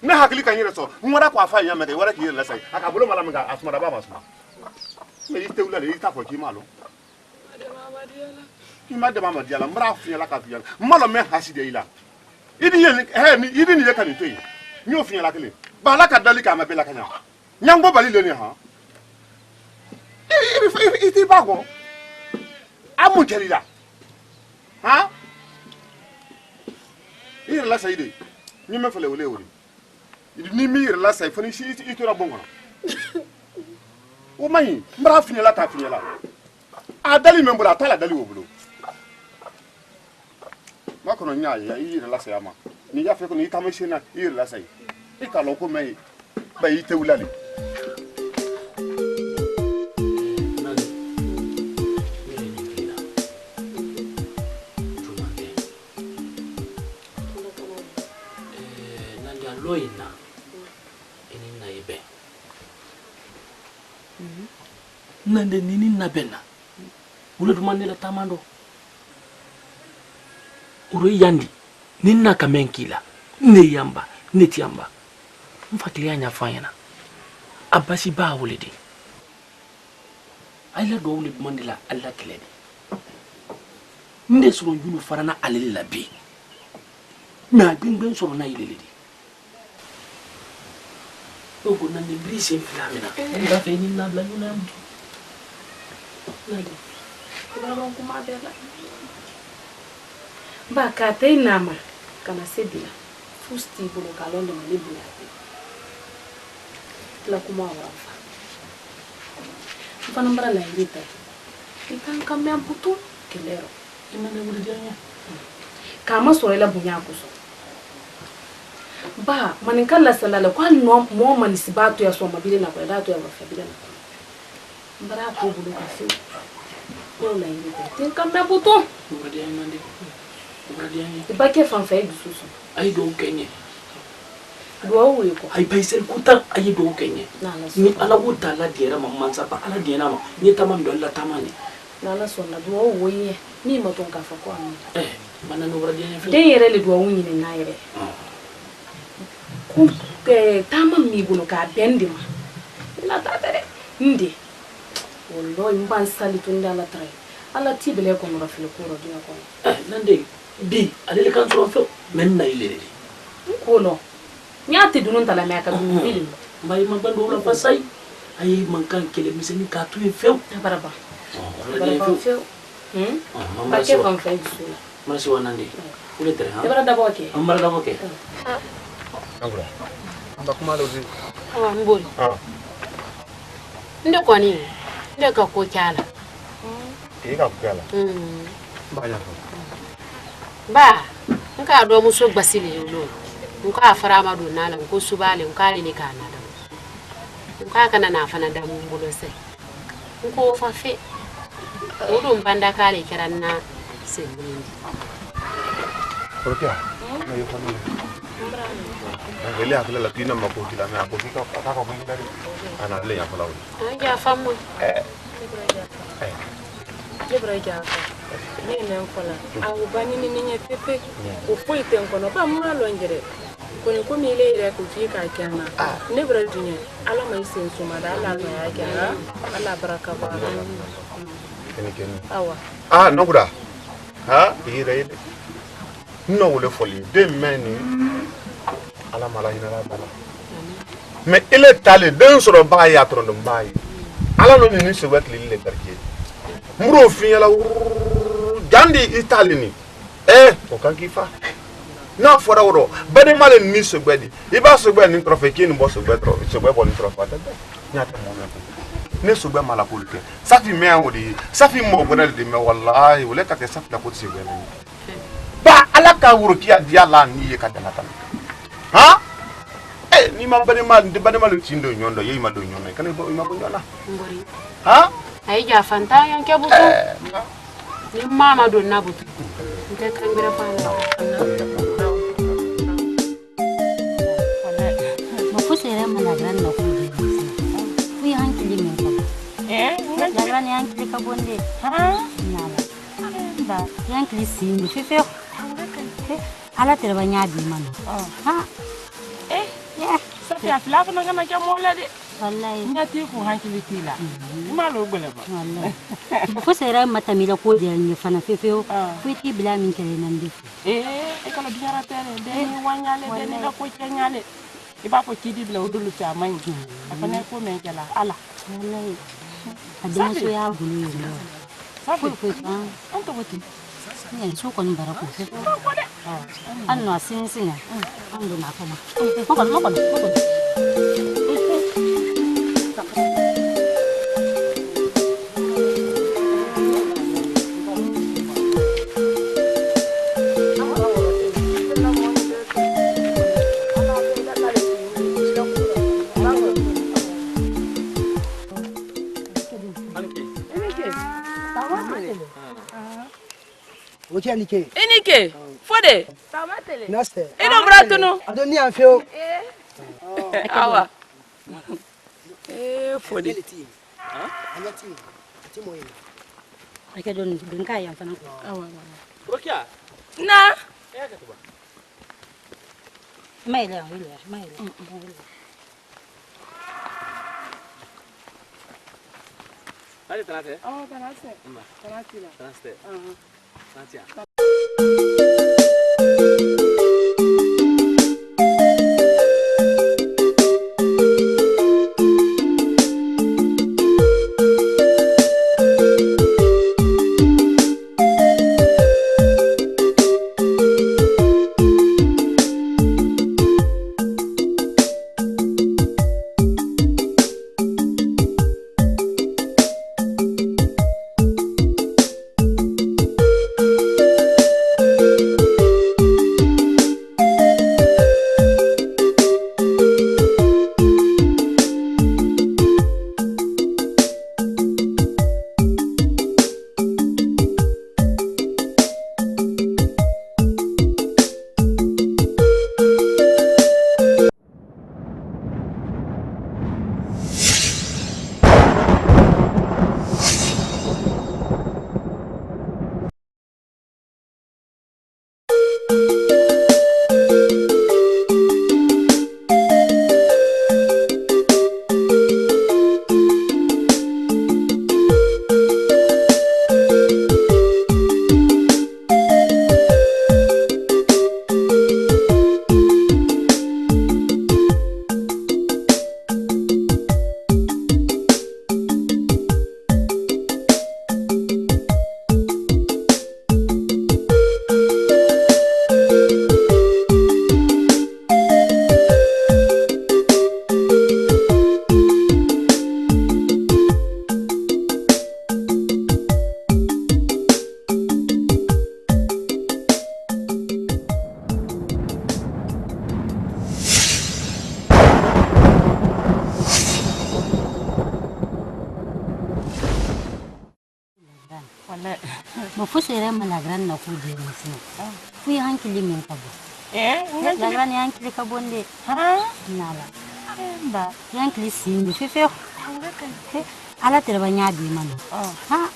ne hakili kan yire so ngora kwa fa nyame ke wara ki yire la sai aka bro mala mga asumara ba masuma me ite ula le ita fo ki malo ima de mama diala mra finya la ka finya malo me haside ila idi ni ye kan toyi ni o finya la kele ba la ka dali ka ma bela kanya nyango bali le ni ha iti ba go amu jelila ire la sayide ni me fele wole wole idi ni mi ire la say fani shi ito ra bongo o mai mra finya la ta finya la a dali me mbula ta la dali wo bulo makono nyaaya ire la say ama ni ya fe ko ni kameshina ire la say ikalo ko mai ba ite wulale loina eni na ibe nande nini na bena Ulu demande la tamando. Uru yandi. Nina kamenkila. Ne yamba. Ne tiamba. Mfatilia nyafanya. Abasi ba wulidi. Ayla do wuli demande la alla kledi. Nde soro yulu farana alil labi. Ma bin soro na ileledi. Donc on a des brises inflammées. On va faire une nabla nous n'aime. Nadi. Comment comment faire là? Ba ka tay nama kana sedila. Fusti bulu kalon de malibu ya. La kuma wa fa. Fa nambara la irita. Ikan kamya butu kelero. Imane wuli janya. Kama so ela bunya kuso. Ba maninkala salala kwa no mo manisibatu ya soma bile na kwa datu ya wafabile na mbara ko bulu ka fi ko la yiri tin kam na buto Ngadi amande. Ngadi anya. ibake fanfa yi dususu Ay do kenye. duwa wuri ko Ay paisel kuta ay do kenye. Ni ala wuta la diera mamman sapa ala diena ma. Ni tamam do la tamani. na la sonna duwa wuri ni mo ton ka fa ko am Mana no ngadi anya fi. den yere le duwa wuni ni na yere ku tama mi bunu ka bendima na tatere ndi wallahi mban sali tunda la tray ala tibele ko no rafil ko ro dina ko Nande bi ale kan so fe men na ileledi. ko no nyati dunun tala me ka dun bilim Mbay ma bando la fasay. Ay man kan kele miseni ka tu fe. baraba Ngadi baraba fe. fe Mama ba ke fan fa bisula Marsi wanande. Ule tere ha. ibara dabo ke Ambara da boke. Angura. Amba kuma lo di. Awa mbori. Nde kwani? Nde ka ko kyala. Ka kukala. Ba ya ko. Ba, nka do muso gbasile yolo. Nka fara ma do nala ko subale nka le kana da. Nka kana na fana da mun bulo sai. Nko fa fe. Odum banda kale kiranna sai mun. Por qué? No yo familia. Ngeli akala la tina makoti la me akoti ka ka ko ngi dari. Ana le ya fala wuri. Anja famu. Lebra jaka. Ni nem fala. Awu bani ni nye pepe. O foi ten kono ba mu alo ngere. Koni ko mi le ire ko ji ka kana. Lebra dunye. Ala mai sen suma da ala no ya kana. Ala baraka ba. Keni. Awa. Nongura. Ire ire. No wole foli de meni. Ala mala hina la bala. Mais il est allé d'un sur ba ya tron de bayi. Ala no ni se wet li le quartier. Muro fin la jandi italini. O kan ki fa. Na fora woro. Bade male ni se gbedi. Iba se gbe ni trofe ki ni bo se gbe trofe. Se gbe bo ni trofe ata. Nya ta mo na. Ne se gbe mala ko le. Sa fi me an odi. Sa fi mo bodal de me wallahi wole ka te sa fi la ko se gbe ni. Ba ala ka wuro ki adia la ni ye ka dana tan. Ni ma bade mal tindo nyondo ye ma do nyondo kan bo ma bo nyona. Mbori. Ai ja fanta yanke butu. Ni mama do na butu. Nte kan bira pa na. Mo fusere mana gran na ku. Ku hankili me ko. Na gran hankili ka bonde. Nala. Ba hankili sin fefe. Ala tere banya bi mana. Safi afla fa nga ma jamola de. Wallahi. Nyati ku hankili tila. Malo gbele ba. Wallahi. Ko sera mata mi la ko de ni fana fefe. Ku ti bila min kele nan de. E kala biara tere de ni wanyale de ni la ko nyale. Iba ko kidi bila odulu ta manji. Afane ko me jala ala. Wallahi. Adama so ya gulu yo. Safi ko anto wati. Ni so ko ni barako. Anno asinsinya. Ando na kama. Moko. Enike, fode. Naste. Ino bratuno. Adoni anfeo. Awa. Fode. Ake don kai yan fana. Rokia. Na. Mai le. Allez, tanate. Oh, tanate. Tanatila. Tanate. Tantia. Ma fusere ma la gran na ku je musu. Fu yi hankili min ka bo. La gran hankili ka bonde. Nala. Ba hankili sin fefe. Ala tere ba nya bi mana. Ha.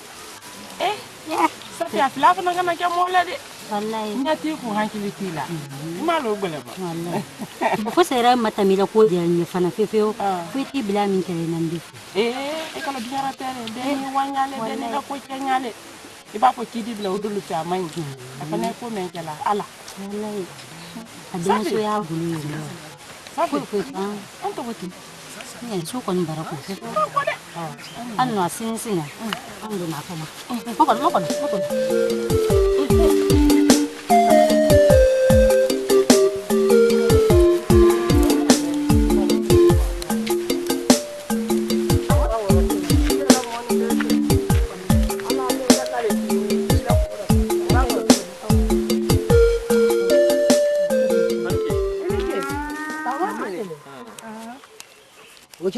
Ya. Safiya fila fana kana ke mola de. Wallahi. Nya ti ku hankili tila. Ma lo gbele ba. Wallahi. Fusere mata mi la ko je ni fana fefe. Fu ti bila min tere nan di. E kala biara tere de ni wanyale de ni ko kenyale. Iba ko kidi bila udulu ta man. Afane ko men kala ala. Wallahi. Adin so ya bulu ni. Fu Anto wati. Ni so ko ni barako. Anu asin sin. Ando na kama. Mokon.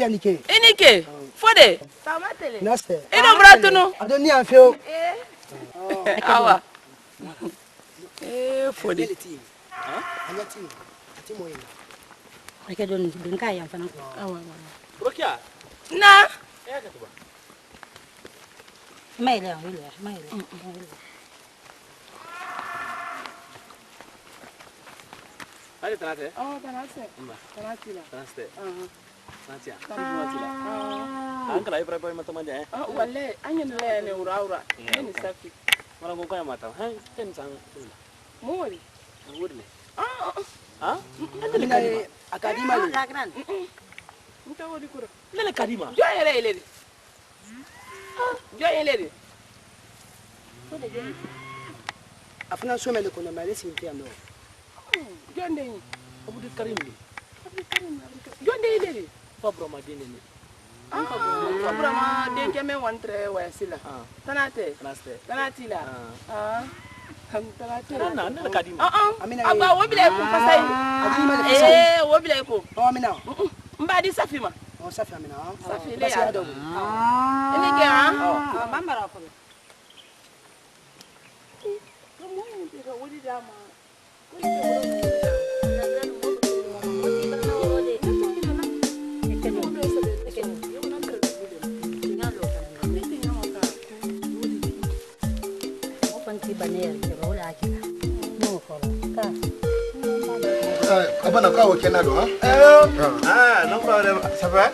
Inike, fode. Naste. Ino bratunu. Adoni anfeo. Awa. Fode. Anyati. Timo ina. Ake don kai yan fana. Rokia. Na. Mai le. Allez, tanate. Oh, tanate. Tanatila. Tanate. Tantia. Angkala ibra boy mata manja eh. Walle anyen le ne ura. Ni safi. Mara ko kaya mata. Ken sang. Mori. Wurle. Ah? Ande akadima le. Lagran. Nta wodi kuro. Lele kadima. Jo ele. Jo ele. Afuna so mele kono male sinti ando. Jonde ni. Abudul Karim. Jonde ile. Fabro madine ni. Fabro ma den keme wantre wa sila. Tanate. Tanatila. Tanate. Na kadima. Aba wobile ko pasai. Wobile ko. Amina. Mbadi safima. Safi amina. Safi le ya. Ini ke Mama ra ko. Kamu ni ka wodi dama. bana ka o kena do ha non ba ça va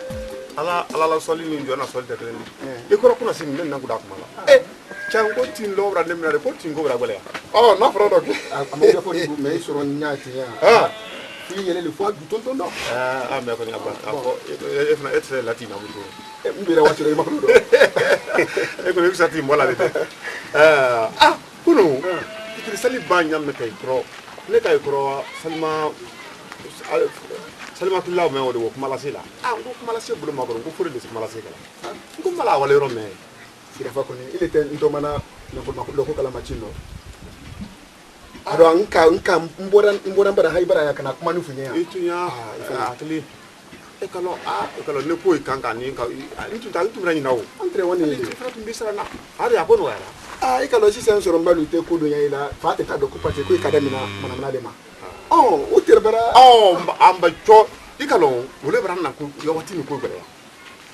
ala la soli ni jona soli de kelen e ko kuna sin men na guda kuma la chan ko tin lo bra demna ko tin go bra gole oh na fro do ke amoga fo ni me soro nyaati ya fi yele le fois du tonton do me ko nyaba ko e fna etre latina bu mbira wati re makko do e ko mi sati mola de kuno ikri sali banya me kay kro le kay kro salma tullah me wodi ko mala sila ko mala se bulu magoro ko fure de mala se kala ko mala wala ro me sira fa ko ni ile ten ndo mana no ko kala machino ado anka mboran bara haibara ya kana kuma nufu nya itunya akli e kalo ne ko ikanka ni ka intu dal tu rani nawo entre woni ni fra tu bisara na ari akono wala e kalo si sen soro mbalu te ko do nya ila fa te ka do ko pate ko ikadamina mana de ma o terbara amba cho ikalo wole branna ko yawati ni ko gbere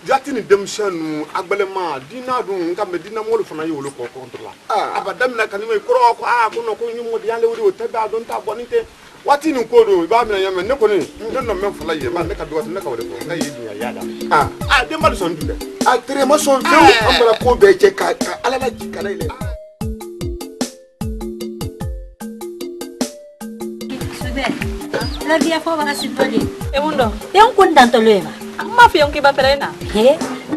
jati ni demshanu agbalema dina dun ngambe dina molu fana yolo ko controla abadamina kanima ikoro ko ko no ko nyumo diale wodi o tebe adon ta bonite wati ni ko do ba mi nyame ne ko ni no men fala ye ba ne ka do ne ka wode ko na yi dunya yada de mal son dunde tere ma son fe amara ko be je ka alala kana ile La via fo bara sitoli. E mundo. E un kundanto lema. Ma fi on ki ba perena.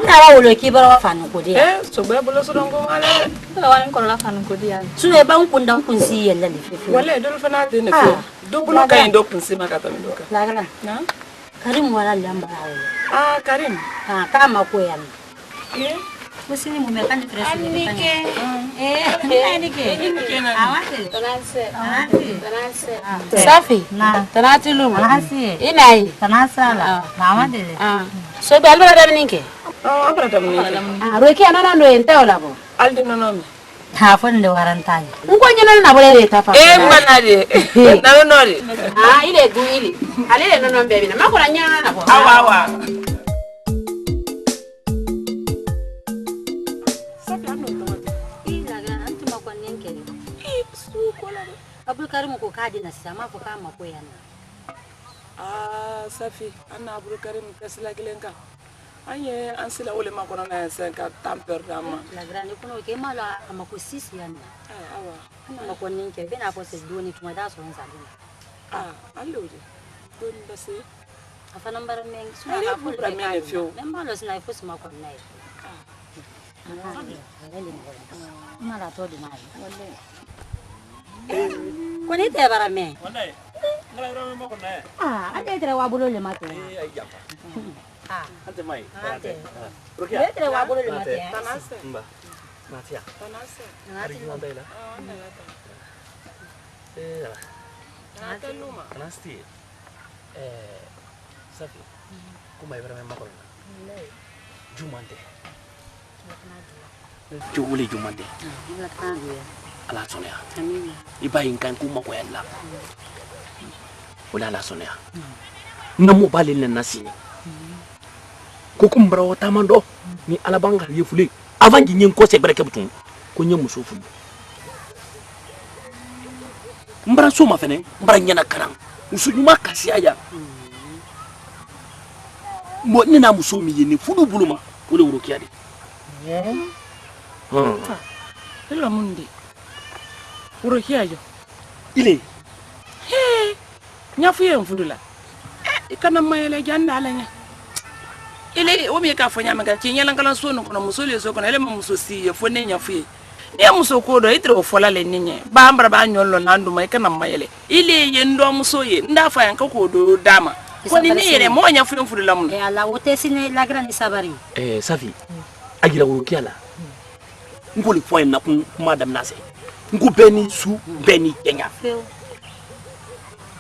Na wa wolo ki bara fanu ko dia. So ba bolo so dongo male. La wa ko la fanu ko dia. Su e ba un kundan kunsi yella ni fe. Wala do fana de ne ko. Do bolo kay do kunsi makata mi doka. La gala. Na. Karim wala lamba hawo. Karim. Kama ko yan. Musini mumekani fresh Anike. Anike na. Awate. Tanase. Safi. Na. Tanati lumu. Tanasi. Inai. Tanasala. Awate. So be alba da ninke. Abra da ninke. Roki anana ndo enta ola bo. Aldi nonomi. Ha fonde warantani. Ngonyana na bole tafa. Mwanade. Na nonori. Ile guili. Ale nonombe bina. Makora nyana na bo. Awa. Abul Karim ko kadi na sama ko kama ko yana. Safi anna Abul Karim kasila gilenka. Anye ansila ole makona na senka tamper dama. La grande kuno ke mala ama ko sisi yana. Awa. Ana ko ninke bena ko se doni tuma da so nzalina. Allori. Don basi. Afa number men suna ka ful pra mene fio. Membalo sina ifusi makon nai. Mala to di mai. Koni te bara me. Wallahi. Ngala ro mo ko na. Ade tre wa bulo le mate. Ayya. Ante mai. Rokia. Ade tre wa bulo le mate. Tanase. Mba. Natia. Tanase. Ari mo dai la. Nata luma. Tanasti. Safi. Kuma ibara me makon. Jumante. Juli jumante. Ala sonia. Amina. Iba inkan kuma ko yalla. Wala ala sonia. Namu balil na nasini. Ko kumbra wata mando ni alabanga yefule. Avant nyin ko se breke butun. Ko nyem musofu. Mbara soma fene, mbara nyana karang. Musujuma kasiaya. Mo ni na musomi yeni fudu buluma. Wole wuro kiade. Ela mundi. Uro kiayo. Ile. Nyafu ye mfudula. Ikana mayele janda alanya. Ile o mi ka fanya maga kinyala ngala so no kono musole so kono ele musosi ye fone nyafu ye. Ni muso ko do itre o fola le ninye. Ba ambra ba nyollo nandu mai kana mayele. Ile ye ndo muso ye nda fa yanka ko do dama. Ko ni ne yere mo nyafu ye mfudula mun. Ala wote sine la grande sabari. Safi. Agira wuro kiala. Ngoli point na madam nase. Ngu beni su beni Kenya.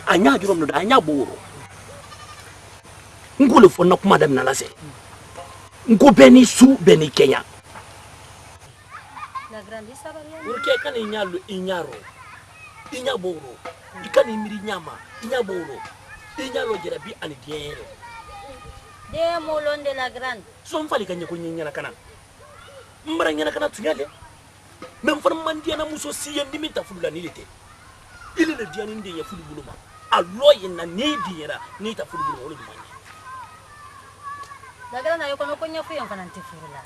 Anya jurom no da anya boro. Ngoli fo na kuma madam nase. Ngu beni su beni Kenya. La grande sabari. Urke kan inyalo inyaro. Inya boro. Ikani miri nyama, inya boro. Inyalo jerabi ani diere. De molonde la grande. So mfali kanye ko nyinya na kana. Mbara nyana kana tunyale. Même fan man diana muso siyen dimita fulula ni lete. Ile le diani ndi ya fulu buluma. aloye na ne dira ni ta fudu wolo du manya la grana yo kono konya fu yon fananti furula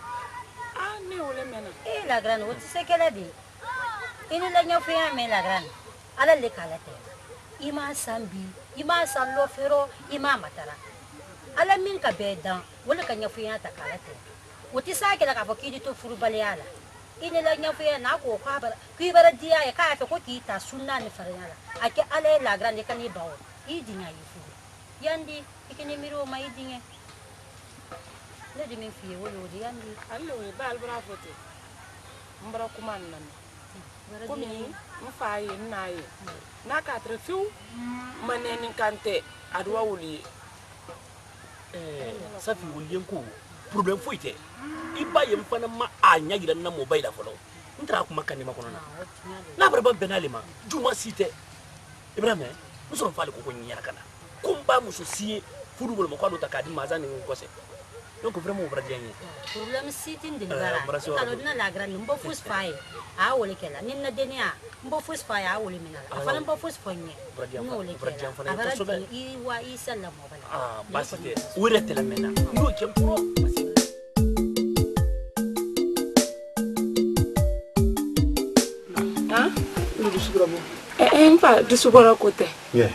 ne wole mena la grana woti sekela di ini la nya fu ya me la grana ala le kala te ima sambi ima sallo fero ima matara ala min ka bedan wala ka nya fu ya ta kala te woti sakela ka fokidi to furu baliala ini la nya fu ya na ko kwa bara ki bara dia ya ka fa ko ki ta sunna ni farala ake ala la grana kan ni bawo idinya yifu yandi ikini miro ma idinye le di min fiye wolo di yandi allo we bal bra fote mbara kuman nan komi mfaye naye na ka trefiu maneni kante adwa wuli safi wuli ko problem foite iba yem fana ma anya gidan na mobile folo ntra kuma kan ma kono na bara ban benale ma juma site ibrahim muso fale ko nyara kana kumba muso sie football mo kwado takadi mazani ngose donc vraiment on va bien problème site ndingara kalo dina la grande mbo fus fay a wole kala ninna denia mbo fus fay a wole minala afala mbo fus fonye no wole kala abara i wa i sala mo bala basite urete la mena no kempro dusuguramo mfa dusugura kote yeah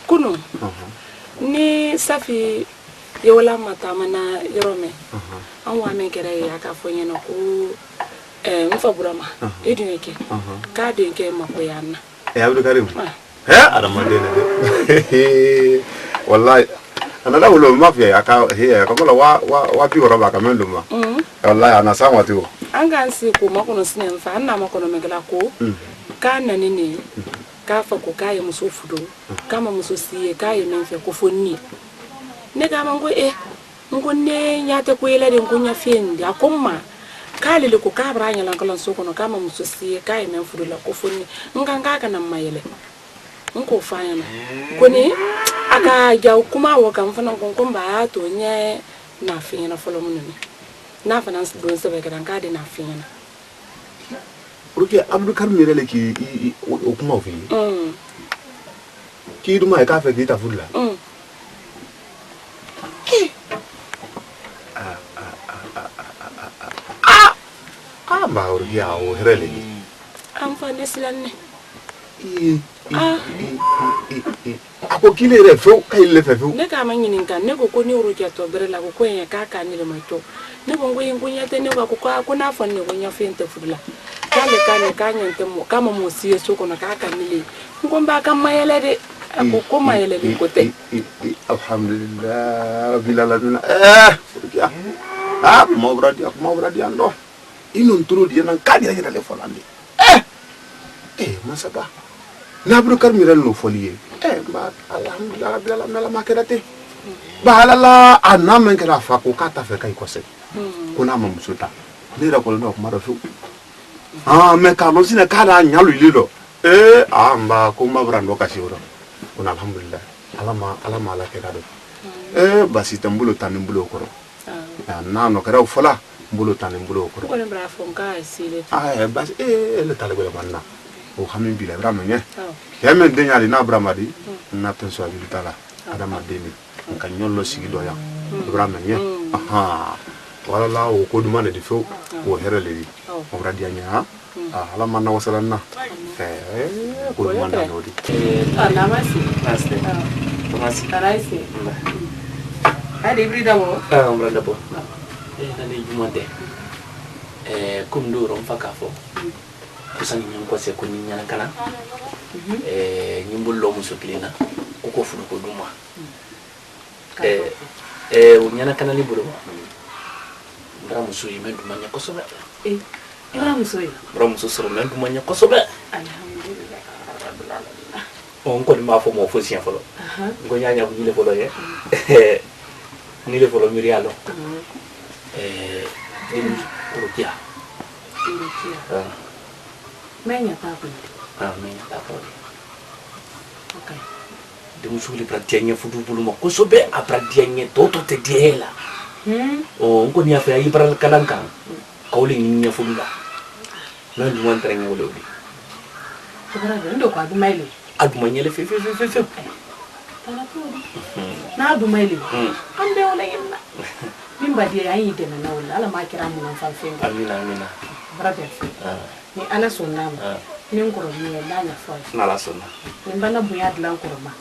kuno ni safi yola mata mana yorome an wa men kere ya ka fonye no ko mfa burama eduneke ka de nke makoyanna abdou karim adamade ne wallahi ana la wolo mafia ya ka ko wa bi roba ka men luma wallahi ana sa wati o anga nsi ko makono sine mfa na makono megala ko ka na nini ka fa ko ka ye muso fudo kama muso siye ka ye men fe ko fonni ne ga mango ngonne nyata ko yele den kunya fendi akomma kale le ko ka branya lan kala soko no kama muso siye ka ye men fudo la ko fonni nganga kana mayele nko fanya ko ni aka ja kuma wo kan fana ko ba to nye na finya na folo mununi na fana don se be kan ka de na finya na Ruki Abdou Karim mirele ki okuma ofi. Ki duma e ka fe ki ta fudla. Ba Ruki a o herele ni. Am fa neslanne. Ako kile re fo kay le fe fo. Ne ka ma nyinin kan ne ko ni Ruki to bere la ko en ka ka ni le ma to. Ne bongo yin kunya te ne ko na fa ne ko nya fe nte fudla. Kale kanya ntemo kama musie soko na kaka nile ngomba kama yele de akoko mayele ni kote alhamdulillah rabbil alamin mawradi ando ino nturo di nan kadi ya le folande masaba na Abdou Karim mirel no folie ba alhamdulillah rabbil alamin ma kedate ba halala anamen kala fa ko kata fe kai kose kuna mamusuta dira ko no ko mara fu me ka no sine kala nyalu lilo amba ko mabrando kasioro kuna alhamdulillah alama la kedado basi tambulo tanimbulo koro na no kara fola mbulo tanimbulo koro ko le bra fonka sile basi le talebe banna o xamin bi la vraiment ne yemen denyali na bramadi na tenso abitala adama demi kan nyollo sigi do ya vraiment ne wala la o ko duma ne di fo o herele di o radio nya ala manna wasalanna ko duma na no di ala masi aste masi taraisi ade brida mo umra dabo nani jumate kumduro mfaka fo kusani nyanko se ko nyana kana nyimbulo musoklina ko fudu ko duma unyana kana liburo Ramuso yimen dumanya kosobe Ramuso soro men dumanya kosobe alhamdulillah on ko ma fo mo fo sien folo ngo nyanya ko nyile folo ye ni le folo mirialo Rukia menya ta ko menya ta ko okay de musuli pratianya fudu bulu mo kosobe apradianya toto te diela ngo ni afa ibral kalanka kawli ni fulla na duwan treng wolo di ndo kwa du maile aduma nyele fe na duma ile an be wala yinna min ba dia ayi de na wala ala ma kira mun fa fe amina brother ni ala sunna ni ngoro ni la na fa na la sunna ni bana buya dlan ko ma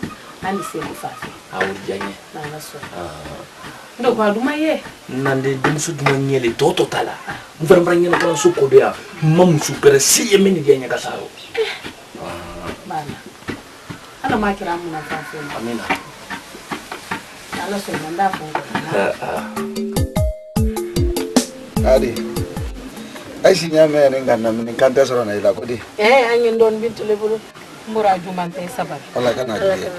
ani se fa awu janye na la sunna ndo kwa duma ye nande dum su duma nyele toto tala mvara nyele kala su ko dia mam su pere si yemeni dia nya kasaro bana ala ma kira mun fa fe amina ala sunna nda fo Adi. Ai sinya me ngana min kan tesoro na ila kodi. Angin don bintu le bulu. Mbura jumante sabar. Allah kana ji.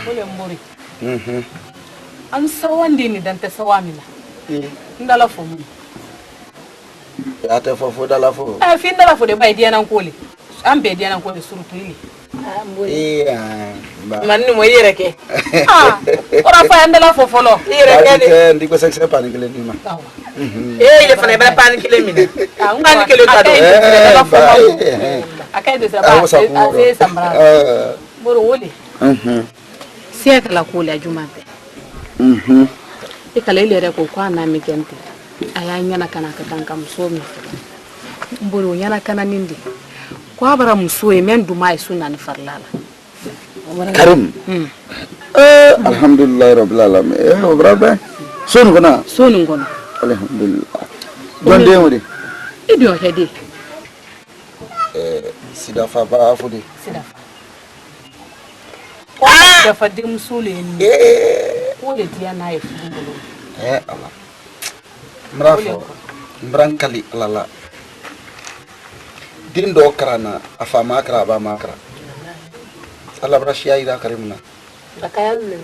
Bule mburi. An sawandi ni dan te sawamina. Ndala fo mu. Ya te fo dala fo. Fi ndala fo de bay dianan kole. An be dianan kole surutu ile. Manni mo yere ke. Ora fa ndala fo folo. Yere ke de. Ndiko sexe panikele ni ma. Ile fana bela panikele mina. Panikele kado. Akai de saba. Ase sambra. Boro wole. Sia kala kole jumante. Ikala ile re ko kwa na mi kente. Aya nyana kana katanka msomi. Mboro nyana kana nindi. Kwa bara msuwe mendu mai suna ni farlala. Karim. Alhamdulillah rabbil alamin. Brother. Sonu kono. Alhamdulillah. Gonde wodi. Idio hedi. Sida fa ba fudi. Sida fa. Da fa dim sule ni. Ko le dia na ifu ngolo. Allah. Mrafo. Mbrankali lala. Dindo karana afa makra ba makra. Allah brashiya ida karimna. Akayalle.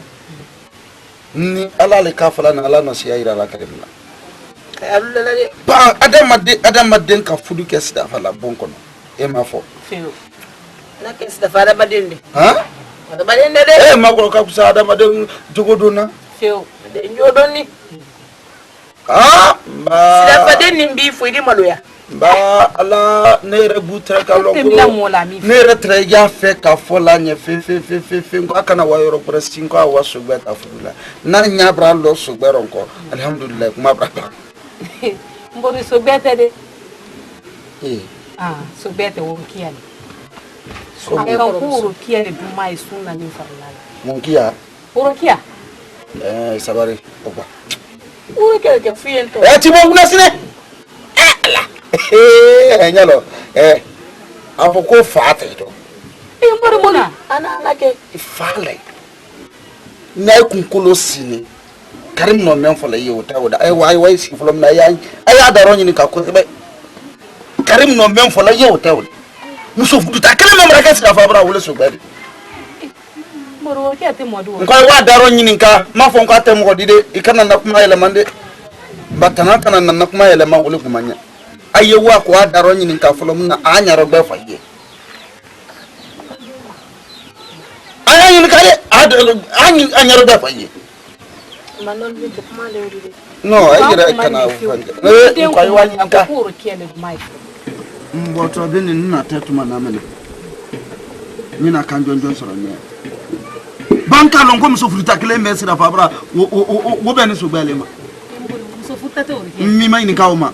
Ni Allah le kafala na Allah no siya ida la karimna. Kayalle Ba adam madden ka fudu ke sida fala bonkono. E ma fo. Feo. na ke sida fada badende ha fada badende de ma ko ka kusa ada madden jogodona feo de njodoni ah ba sida badende mbi fu idi maloya ba ala ne rebutra ka longo ne retre ya fe ka fola nye fe ko akana wa yoro presin ko awa sugbe ta fula na nya bra lo sugbe ronko alhamdulillah kuma bra mbori sugbe de sugbe te wo kiani so ko kiani du mai sunna ni farla munkia urokia sabari oba urokia ke fiento ti mo guna sine nyalo afoko faate to mbori mona ana ke fale na kunkolo sine karim no men fola yewta woda ay way si folom na yan ay adaro nyini ka ko be karim no men fola yewta woda muso fudu ta kele memra ka sira fa bra wole so gbade moro ke ate modu ko wa adaro nyini ka ma fon ko ate mo dide ikana na kuma ele mande batana kana na kuma ele ma wole kumanya aye wa ko adaro nyini ka folom na anyaro gbe fa ye ayani kale anyaro gbe fa ye manon bi to kuma le wuri no ayira kana ufanga ko ay wanyanka ko kiani du mai mboto bini nina tetu manamene nina kanjonjon soro nye banka longo msofurita kile mesi da fabra wo beni sogbele ma msofurita te ori mi ma ni kauma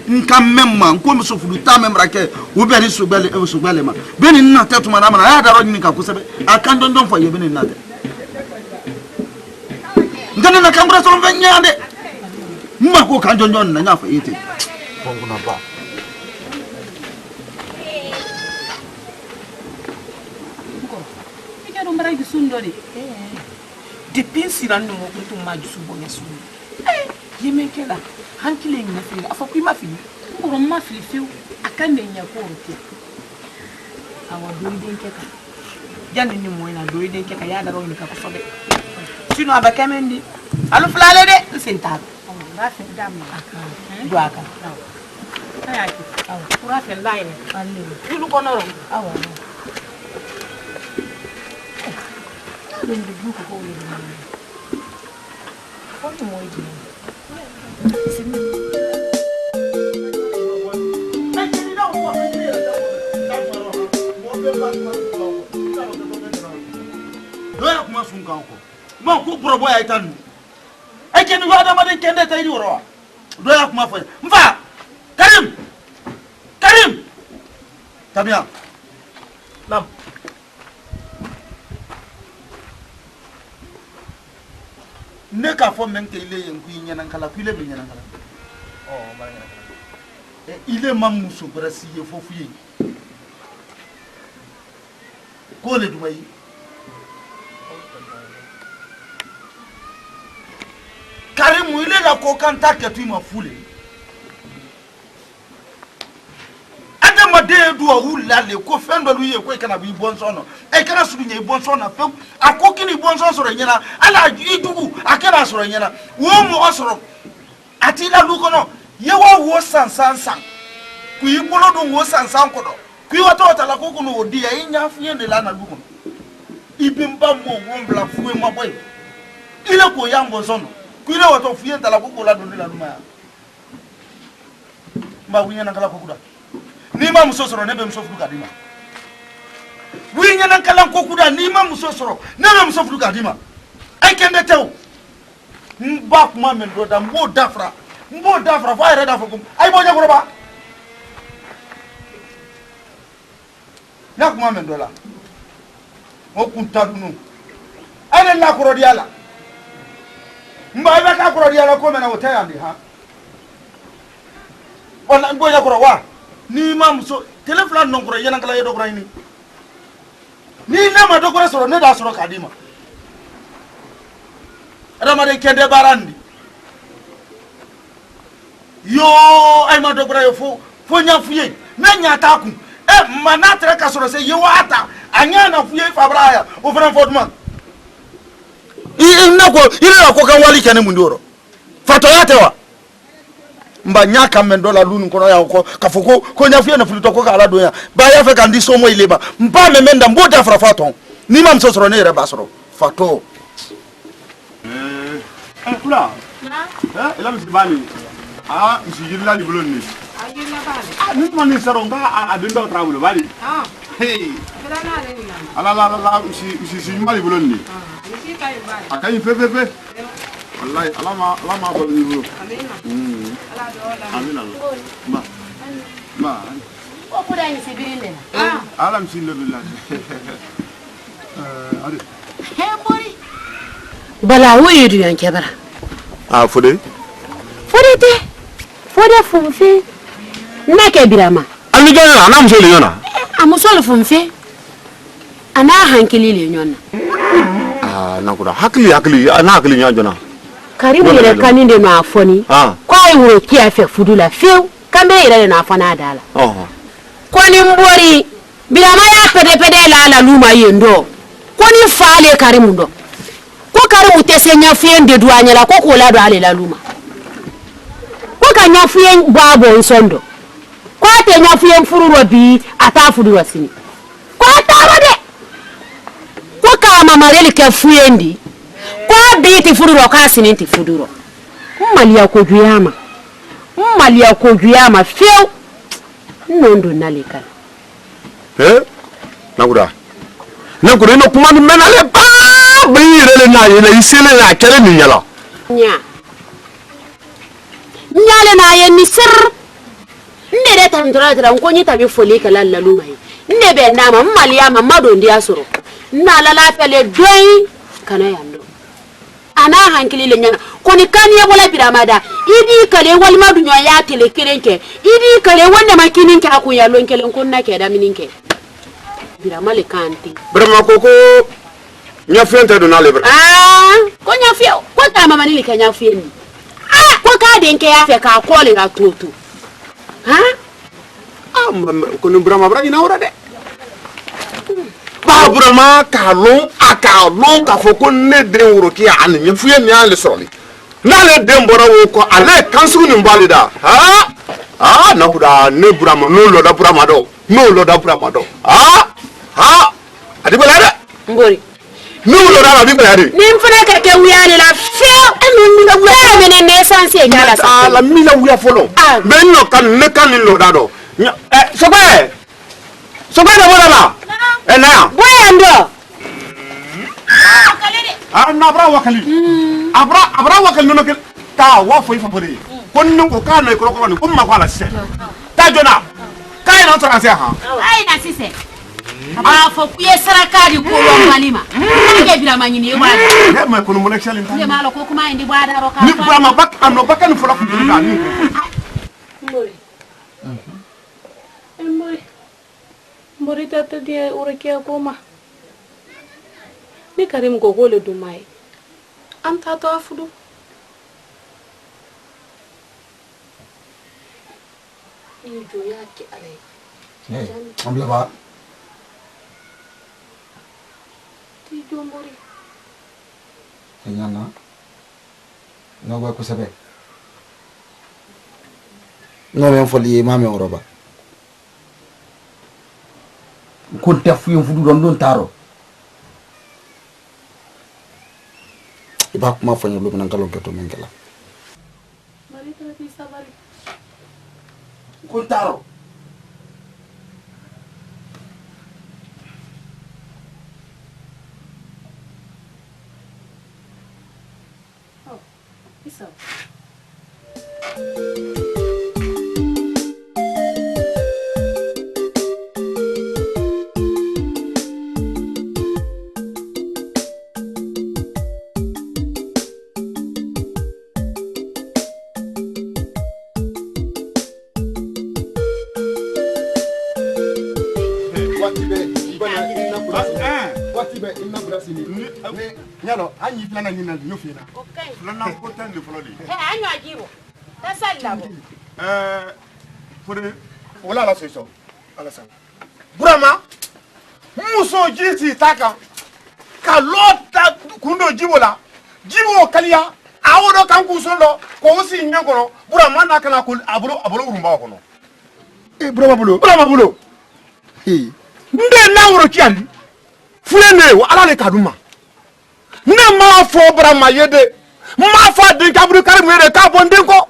nka memma nko msofurita memra ke wo beni sogbele ma beni nina tetu manamene aya daro ni ka kusebe akanjonjon fo ye beni nina te ngana na kambra so mvenyande mma ko kanjonjon na nya fo yete bongo na ba mbara gisundo de depends irando mo kuntu majusu bonga sunu yemekela hankile ngina fili afa kuima fili ngoro ma fili fiu akande nya ko roke awa doiden keka jande ni mo ina doiden keka ya daro ni ka ko sobe sino abakamendi alu flale de senta ba fe dam aka do aka ayaki awa pura fe line alle tulu konoro awa Don't be good for holy man. What more do you? ma sun kan ko ma ko probo ya tan ai ken yo adama den kende tay di woro do ya kuma fa mfa Karim Tabia nam ne ka fo men ke ile yen ku nyana kala ku ile be nyana kala oh ba nyana kala ile mam muso brasi ye fofu ye ko le dumai Karim ile la ko kanta ke tu ma fule adamade du awula le ko fendo lu ye ko kana bi bonso no e kana su nye bonso na fe akokini bonso so nyana ala idugu akana so nyana wo mo osoro atila lu kono ye wo sansan ku yi bolo do wo sansan ko do ku yi wata wata la ko kuno odi ya nya fuye de la na lu kono ibimba mo wo mbla fuwe ma boy ile ko ya bonso no ku ile wata fuye de la ko la do la numa ma winya na kala ko kuda ni ma muso soro ne be muso furu kadima winya na kala ko kuda ni ma muso soro ne be muso furu kadima ai kende tew mba kuma men do da mbo dafra fa ere da fokum ai bo nya ba na kuma men do la o kunta dunu ai na ko rodi ala mba ba ka ko rodi ala ko mena wota yandi ha wala bo nya ko wa ni ma muso telefon non ko yana kala yedo ko ni na ma do ko soro ne da soro kadima ramade kende barandi yo ay ma do brayo fo nya fuye na nya ta ku manatra ka soro se yo ata anya na fuye fabraya o fran fodman na ko kan wali kene mun doro fato yatewa mba nya kamendola lunu kono ya ko kafoko ko nya fuye na fulito ko kala doya ba ya fe kan di somo ileba mba memenda mbota frafaton ni mam sosoro ne re basoro fato kula ila msibani msijirila ni buloni ni mani saronga adinda trabulo bali hey ala msi mali buloni akai pepepe wallahi alama ko ni bulu amina ma ko kuda ni sibirinde ala msindo billahi ade he bori bala wuyidu yanke bara fode fumfe na ke birama ami jona na mso le yona amuso le fumfe ana hankili le nyona na kuda hakili ana hakili nya jona karibu ile kaninde no afoni kwa iwo ki afa fudula feu kambe ile na afona adala ko ni mbori birama ya pede la luma yendo ko ni faale karimu ndo ko karimu tesenya fiende duanya la ko la do ale la luma ko kanya fien babo nsondo ko tenya fien fururo bi ata fuduro sini ko tarode ko kama mareli ke fuendi ko bi ti fuduro ka sini ti fuduro mali ya ko guyama feu nondo naleka nakuda no kuma ni menale ba bayire na yele isele na kere ni yala nyale na ye ni sir ndere tan dra ko nyita bi foli kala laluma yi ndebe na ma maliya mamado ndi asoro na la la fele doyi kana yando ana hankili le nyana ko ni kan ye bola biramada idi kale wal madu nyo ya tele kerenke idi kale wonde makinin ke aku ya lonkele ko na ke da mininke biramale kanti brama koko nya fiente do na lebra ko nya fie ko ta mama ni ke nya fie ni ko ka denke ya fe ka ko le ga toto ko ni brama bra ina ora de ba brama kalon akalon ka foko ne de woro ki an nya fie ni an le soli na le de mbora wo ko ale kansu ni mbalida na huda ne brama no lo da brama do adibala de ngori no lo da adibala de ni mfana ka ke wiyani la feo enu nga wiya mene ne sanse ngala sa la mina wiya folo ben no kan ne kan lo da do sobe da wala la na boya ndo abra wakali abra wakali no ke ta wa fo ifa bori ko nno ko ka na ko ni ko ma kwa la se ta jona kai na tsara se ha ai na sise fo ku yesara kadi ko lo malima ke bira manyini wa he ma ko no mo excellent ne ma lo ko kuma indi bada ro ka ni bra ma bak am no bakan fo la ko da ni mbori tata dia urakia koma ni karim gogole dumai anta to afudu ni jo yake alai ambla ba ti jo mbori nyana no gwa ko sabe no men foli mame oroba ko tafu fudu don taro iba kuma fanya lu nan kalon keto mengela mari tara ti sabari ko taro isa nyalo anyi flana nyina no fina flana ko tan le flodi anyu ajibo tasallabo fure wala la seso ala san burama muso jiti taka ka lota kundo jibola jibo kaliya awodo kan ku sondo ko usi nyankono burama na kana ko abulo urumba kono burama bulo nde na woro kiandi fulene wa ala le kaduma ne ma fo brama yede ma fa de kabru karim yede ka bonde ko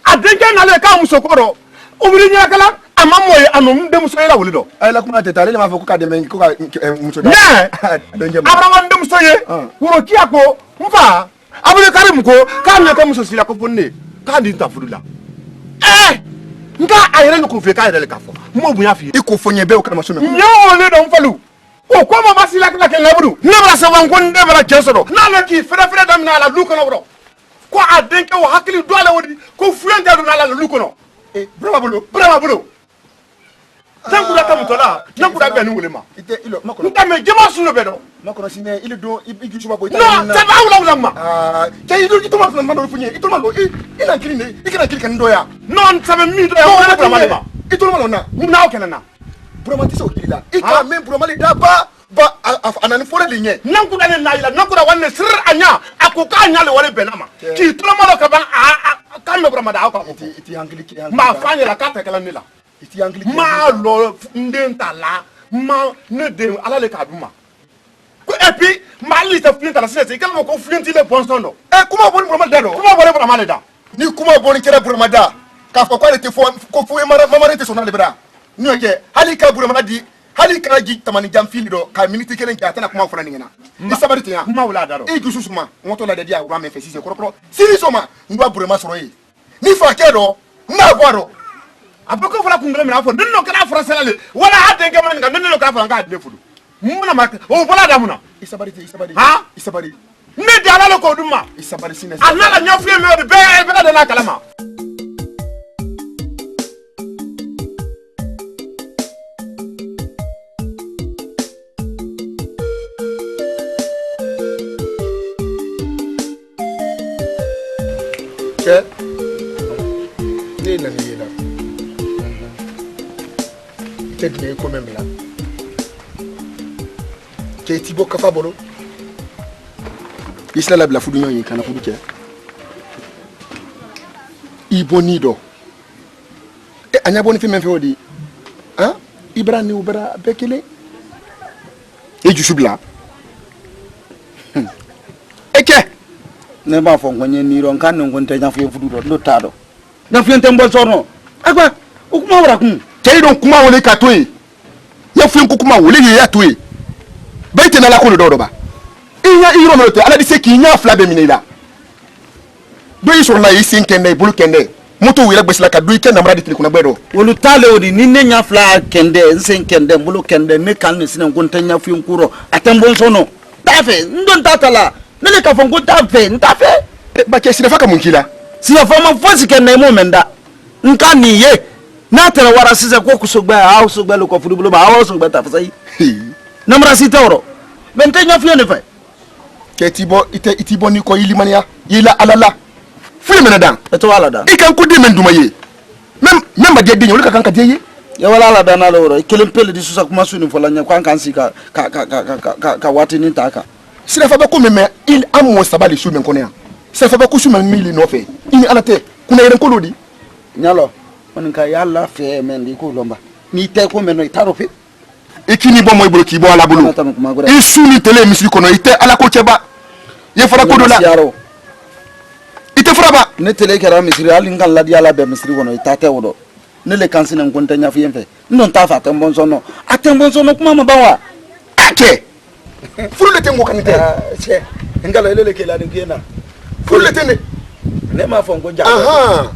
adenke na le ka musokoro umri nya kala amamoy anum de muso yela wulido ay la kuma teta le ma fo ko ka de men ko ka muso ne abrama de muso ye woro ki ako mfa abru karim ko ka ne ka muso sila ko bonne ka ndi ta furula nka ayere no ko fe ka ayere le ka fo mo bunya fi iko fonye be o kana maso me nyawo le don falu o ko ma masila kala ke labru ne bala saban ko ne bala jesodo na la ki fere damna la lukono bro ko adenke o hakili dole wodi ko fuente do na la lukono brava bulo tankura kamutola nankura benu wulema ite ilo makoro ntame jema suno bedo makoro sine ile do igi suba boy no taba wula ma te ido ki to ma flan mando funye ito malo ina kili ne ikina kili kan do ya non tabe mi do ya wala bra malema ito malo na na o kenana broma ti so kili la ika men broma le da ba anani fore linye nankura ne naila nankura wanne sir anya akuka anya le wale benama ki to malo ka ban kan me brama da ko iti angli ki ma fanya la kata kala nila iti angli ma lo ndenta la ma ne de ala le kaduma ko et puis ma li ta flinta la sese kala ko flinti le bonsondo kuma boni broma da do kuma boni brama le da ni kuma boni kera broma da ka fa ko le te fo ko fo mama te sona le bra ni oke hali ka broma di hali ka gi tamani jam fili do ka minute kelen ki atana kuma fona ngena ni sabari tiya kuma wala daro e gi susuma ngoto la de dia wa me fesise korokoro siri soma ndo broma soro yi ni fa ke do na gwaro abako fala kungale mina fo nno kana fara salale wala hade ke man ngam nno kana fara ngade de fudu muna mak o fala da muna isabari ha isabari ne de ala ko duma isabari sine ala nyafu me o be de la kalama ne na ni la te de ko même là te ti boka fa bolo isla la bla fudu nyi kana fudu ke ibonido anya boni fi men fe odi hein ibra ni ubra bekele e jusubla eke ne ba fo ngonye ni ron kan ngon te jan fu fudu do tado dan fi ente mbol sorno agba o kuma wara kun te don kuma wole ka toyi ya fi kuma wole ya toyi bai te na la ko do ba Inya iro melote ala dise ki nya fla be minila. Do yi sur na yi sin kende bulu kende. Moto wira gbesla ka do yi kende mradi kuna bedo. Wolu tale odi ni ne nya fla kende nsen kende bulu kende ne kan ne sinen gonta nya fu nkuro atembon sono. Tafe ndon tatala. Nele ka fongo tafe ntafe. Ba ke sina faka munkila. Sina fama fosi kende mo menda. Nka ni ye. Na tara wara sise ko kusogba ha kusogba lo ko fudu ba ha kusogba tafsa yi. Namra sitoro. Bente nya fu ne fa. Ke itibo ni ko yilimania yila alala. Fuye mena dan. Eto wala dan. Ikan ko de men dumaye. Même ba de de nyolu kan ka de ya wala la dan ala woro kelen pele di susa kuma suni fola nya kwan kan si ka wati ni taka. Sira fa ba ko meme il amo sabali shu men konya. Sira fa ba ko shu men mili no fe. Ini alate kuna yeren ko lodi. Nyalo on ka yalla fe men di ko lomba. Ni te ko men no itaro fe. Ikini bo moy bolo ki bo ala bolo. Isu ni tele misiri kono ite ala ko cheba. Ye fara ko do la. Ite fara ba. Ne tele kera misiri ali ngal la di ala be misiri kono itate wodo. Ne le kansina ngonta nya fu yemfe. Non ta fa tembonso no. Atembonso no kuma mabawa. Ake. Furu le tengo kanite. Che. Ngalo ile le kela ni kena. Furu le tene. Ne ma fon ko ja. Aha.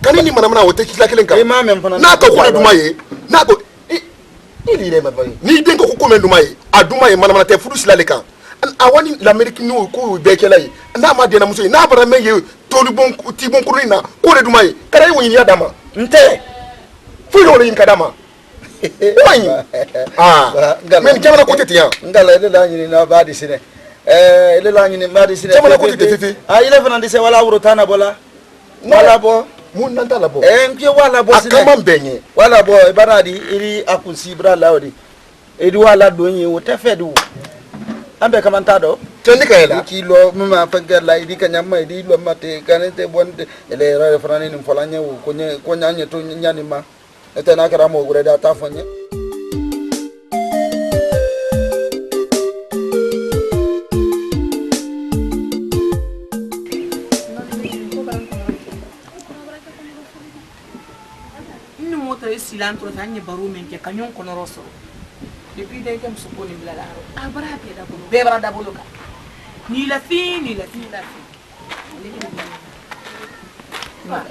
Kanini mana wote kila kelen ka. Na ka ko dumaye. Na ko ili le mabaye. Ni den ko ko men dumaye. Adumaye mana te furu sila le kan. Awani l'Amérique no ko be kela yi. Na ma de na muso na bara men ye tolu bon ti bon kuru na ko le dumaye. Kara yi woni ya dama. Nte. Furu le yin kadama. Wani. Ah. Men jamana ko tete ya. Ngala ile la nyini na ba di sine. Ile la nyini ma di sine. Jamana ko tete. Ah ile fana di se wala wuro tana bola. Wala bo. Mun nanta la bo. Mke wala bo sine. Akama mbenye. Wala bo ibana di iri akusi bra laudi. Edi wala donyi wote fedu. Ambe kamanta do. Tendika hela. Kilo mama panga la idi kanyama idi lo mate kanete bonde ele ra frani ni folanya ko nyanye to nyani ma. Ete na kara mo gure da ta fonye. Cilantro tanye baru men ke kanyon kono roso depuis day kam su koni bla la abara pe da bulu be bara da bulu ka ni la fi ma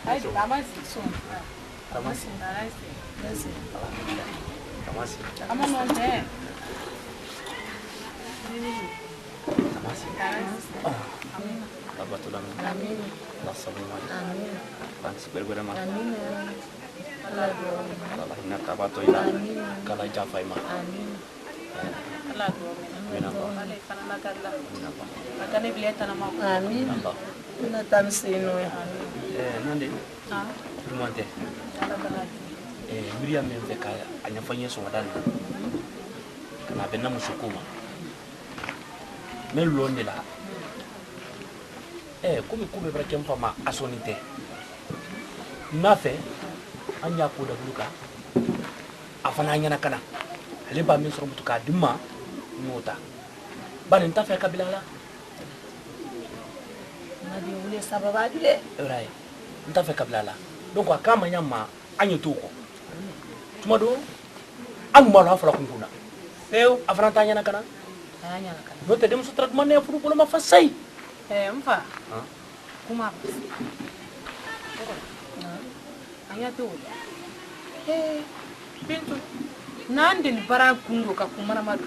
ay tamasi son tamasi na raisi yes tamasi ama non te tamasi amin Abatulan amin nasabuma amin Bansi berbeda mah. Amin. Allah inna tabato ila kala jafai mah. Amin. Allah doa. Amin. Allah fana nakalla. Akane bileta na mako. Amin. Allah. Na tamsino ya. Nande. Rumante. Miriam mfeka anyafanya somadani. Kana benna musukuma. Melonde la. Kumi bara kem fama asonite. Nafe anya ko da buluka afana anya nakana ale ba min soro mutuka dimma mota bani ta fe kabila la nadi wule sababa dile rai nta fe kabila la donc akama nyama anyo tuko tumado anu mala afala kunkuna feu afana ta anya nakana no te dem sutra manne furu bolo ma fasai mfa kuma anya to bintu nandin bara kungo ka kumara madu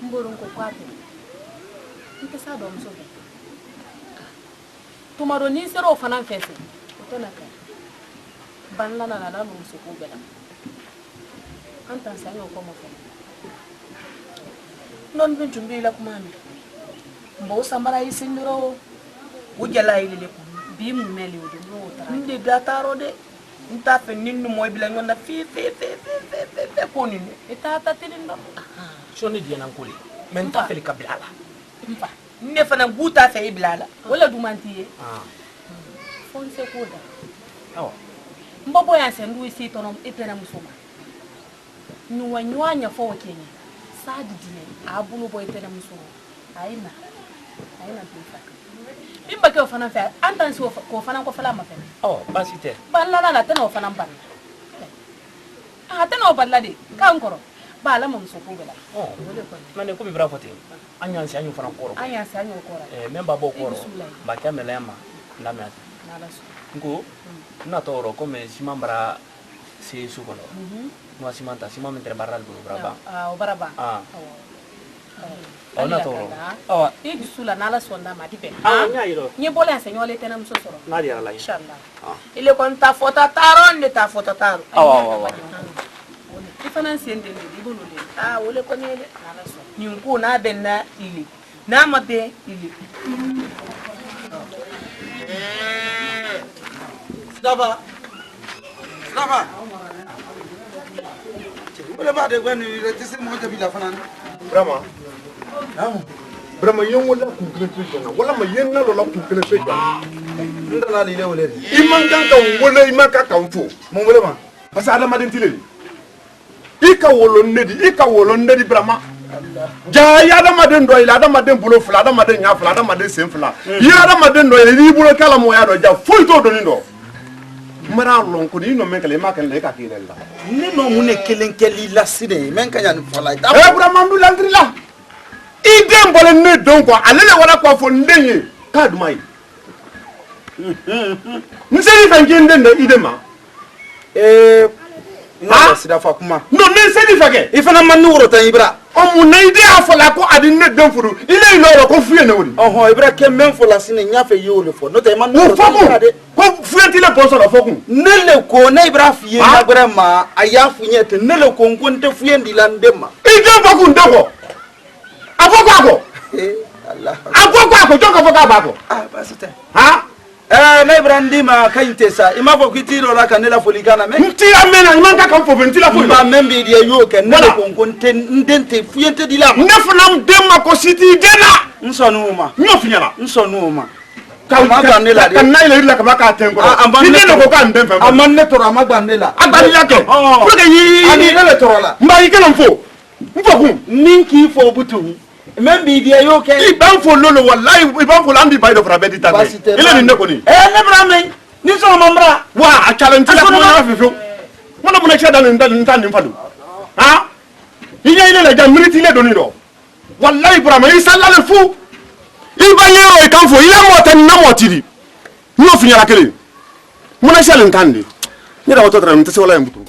mboron ko kwape ita sa do mso tumaro ni sero fanan fese utona ka banla na na no mso ko bela anta sanyo ko mo fa non bintu mbila kumami mbo sambara isindiro ujala ile le bi mu meli udu no ta ndi dataro de nta fe ninnu moy bila ngona fi ko ni eta ta tinindo shoni di nan kuli men ta fe kabila la mfa ne fana guta fe iblala wala dumantiye fonse koda aw mbobo ya sendu isi tonom ipena musoma nuwa nywanya fo kenya sadi dine abulu boy ipena musoma aina bifa imba ke ofana fa antan si ko fana ko fala ma fe basite balla la tano fana ban tano balla de kan koro ba la mo so ko bela mane ko bi bra fote anya nsi anyu fana koro memba bo koro ba kamela ma ndame ati ngo na toro come si mambra si su kono no asimanta si mentre barral bu braba o baraba na toro e gisula nala sonda ma dipe nyairo nye bola enseño le tenam so soro na dia la inshallah ile kon ta fota taron de ta fota taro ifana siende ndi bolo de wole ko ne nala so nyunku na benna ili na mabe ili Stava. Wala ba de gwani le tisi mo jabi la fanan. Brahma. Brahma yen wala ku kele fejana wala ma yen na lo la ku kele fejana. Ndala li le wole. Iman kan wala iman ka kan fo. Mo wole ma. Parce que adama den tile. Ika wolo ndedi Brahma. Ja ya adama den do ila adama den bolo fula adama den nya fula adama den sen fula. Ya adama den do ila ni bolo kala mo ya do ja fo to do ni do. Mara lon ko ni no men kale ma kan le ka kile la. Ni no mu ne kelen keli la sine men kan ya ni fola ita. Brahma ndu landri la. Ide mbole ne don ko alele wala ko fo ndenye ka dumai. Nseri fangi ndende ide ma. Na sida fa kuma. No ne sedi fage. Ifana man ni woro tan ibra. O mu na ide afola ko adi ne don furu. Ile ilo ko fuye ne wori. Ibra ke men fola sine nya fe yole fo. No te man no de. Ko fuye ti le boso la fokun. Nele ko na ibra fiye na gbara ma aya funye te nele ko nkonte fuye ndilande ma. Ide fokun dego. Afoko ako. Allah. Afoko ako joka foka bako. Basite. Na ibrandi ma kaintesa ima fo kitiro la kanela foligana me ntira mena imanga kan fo ventila fo ba membe dia yo ke nele ko nkonte ndente fuyente dilama nefunam demma ko siti dena nsonu ma nyo finyala nsonu ma ka nela kan naila illa ka baka tengo ni ne ko kan demfa amanne to rama gbandela agbari yake ko ke yi ani nele to rola mbayi kenan fo mfokun ninki fo butu membe dia yo ke iban fo lolo wallahi iban fo lambi baydo fra bedi tan ile ni ne ko ni ne brame ni so mambra wa a challenge la ko na fefo wona mo na cheda ni ndan ni fadu iye ile la jam militi le doni do wallahi brama isalla le fu iba yero e kan fo ile mo tan na mo tiri no fi nyara kele mo na challenge tande ni da wato tra mtese wala mbutu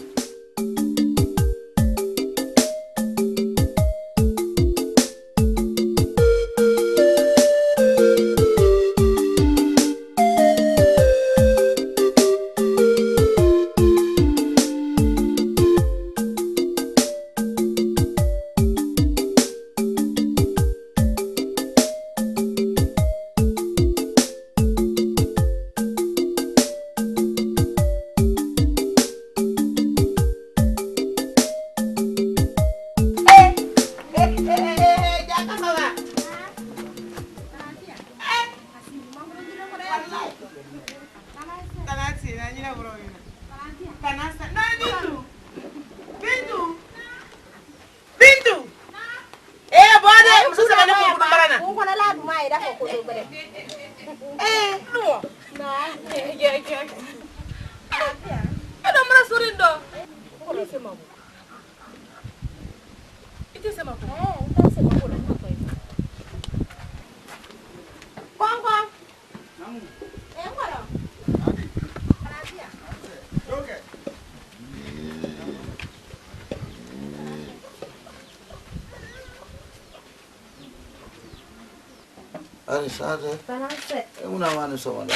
Sade. Balance. Una mano solo da.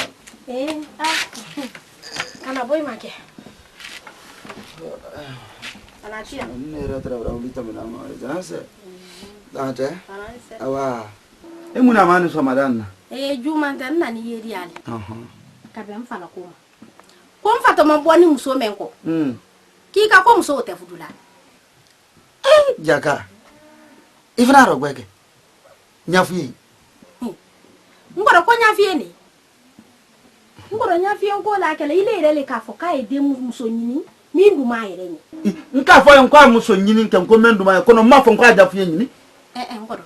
Ana boy make. Balance. Ne ratra braulita me na ma. Janse. Dante. Balance. Awa. Una mano solo madanna. Juma ndanna ni yeri ale. Kabe mfala kuma. Ko mfata mabwani muso menko. Kika ko muso te fudula. Jaka. Ifna rogweke. Nyafi. Ngoro ko nyafie ni. Ngoro nyafie ko la kele ile ile ka fo ka ede muso nyini mi nduma ire ni. Nka fo yon kwa muso nyini nka ko menduma ko no ma fo kwa da fie nyini. Ngoro.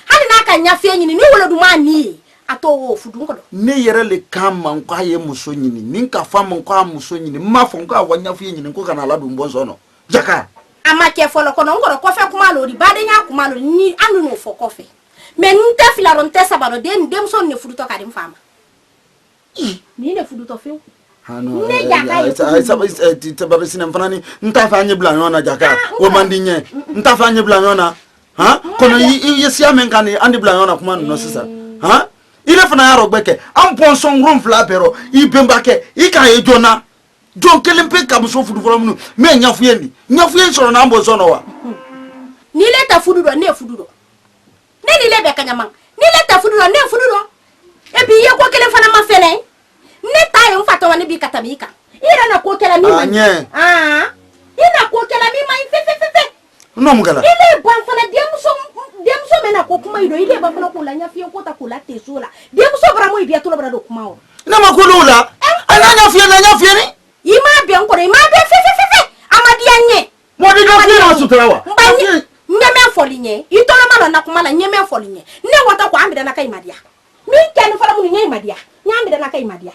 Hali na ka nyafie nyini ni wolo duma ni ato wo fudu ngoro. Ni yere le kama nkwa ye muso nyini. Ni nka fa mo nkwa muso nyini ma fo nkwa wa nyafie nyini ko kana la du mbonzo no. Jaka. ama ke folo kono ngoro ko fe kuma lo di bade nya kuma lo ni anu no fo ko fe me nte filaro nte sabaro dem son ne fudu to ka dem fama ni ne fudu to fe ne jaka ai sababu sina mfanani ntafanye bla yona jaka o mandinye ntafanye bla yona ha kono yesia menkani andi bla yona kuma no sisa ha ile fana yaro gbeke am ponson room fla pero ibembake ika ejona jon kelimpe kamso fudu folo munu me nyafuyen soro na ambo sono wa ni le ta fudu do ne fudu do ne ni le be kanyama ni le ta fudu do ne fudu do e bi ye ko kele fana ma fele ne ta yo fata wani bi katamika ira na ko kela mi ma ina ko kela mi ma fe no mugala ile ban fana demso mena ko kuma ido ile ban fana ko la nyafiye ko ta ko la tesula demso bra mo ibia to bra do kuma o na makulula ana nyafiye ni ima be nkore ima be fe amadi anye modi do fi na sutrawa mbanye nyeme folinye itola mala na kuma la nyeme folinye ne wata ko ambida na kai madia mi ken fala mu nyeme madia nyambida na kai madia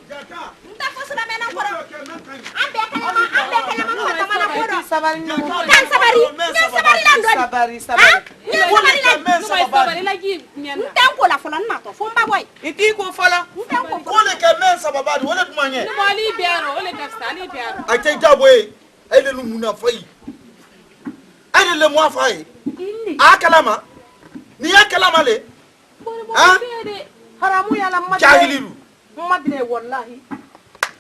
jaka nta fosula mena nkoro ambe kala ma ko tamana ko do sabari la ndo sabari la gi ntan ko la fola na to fomba boy iti ko fola ko le ke men sababadi wala tumanye ni mali biaro ole gafsali biaro ay jaboy ay le lumuna fay ay le mo fay akalama ni akalama le ha haramu ya la jahililu madne wallahi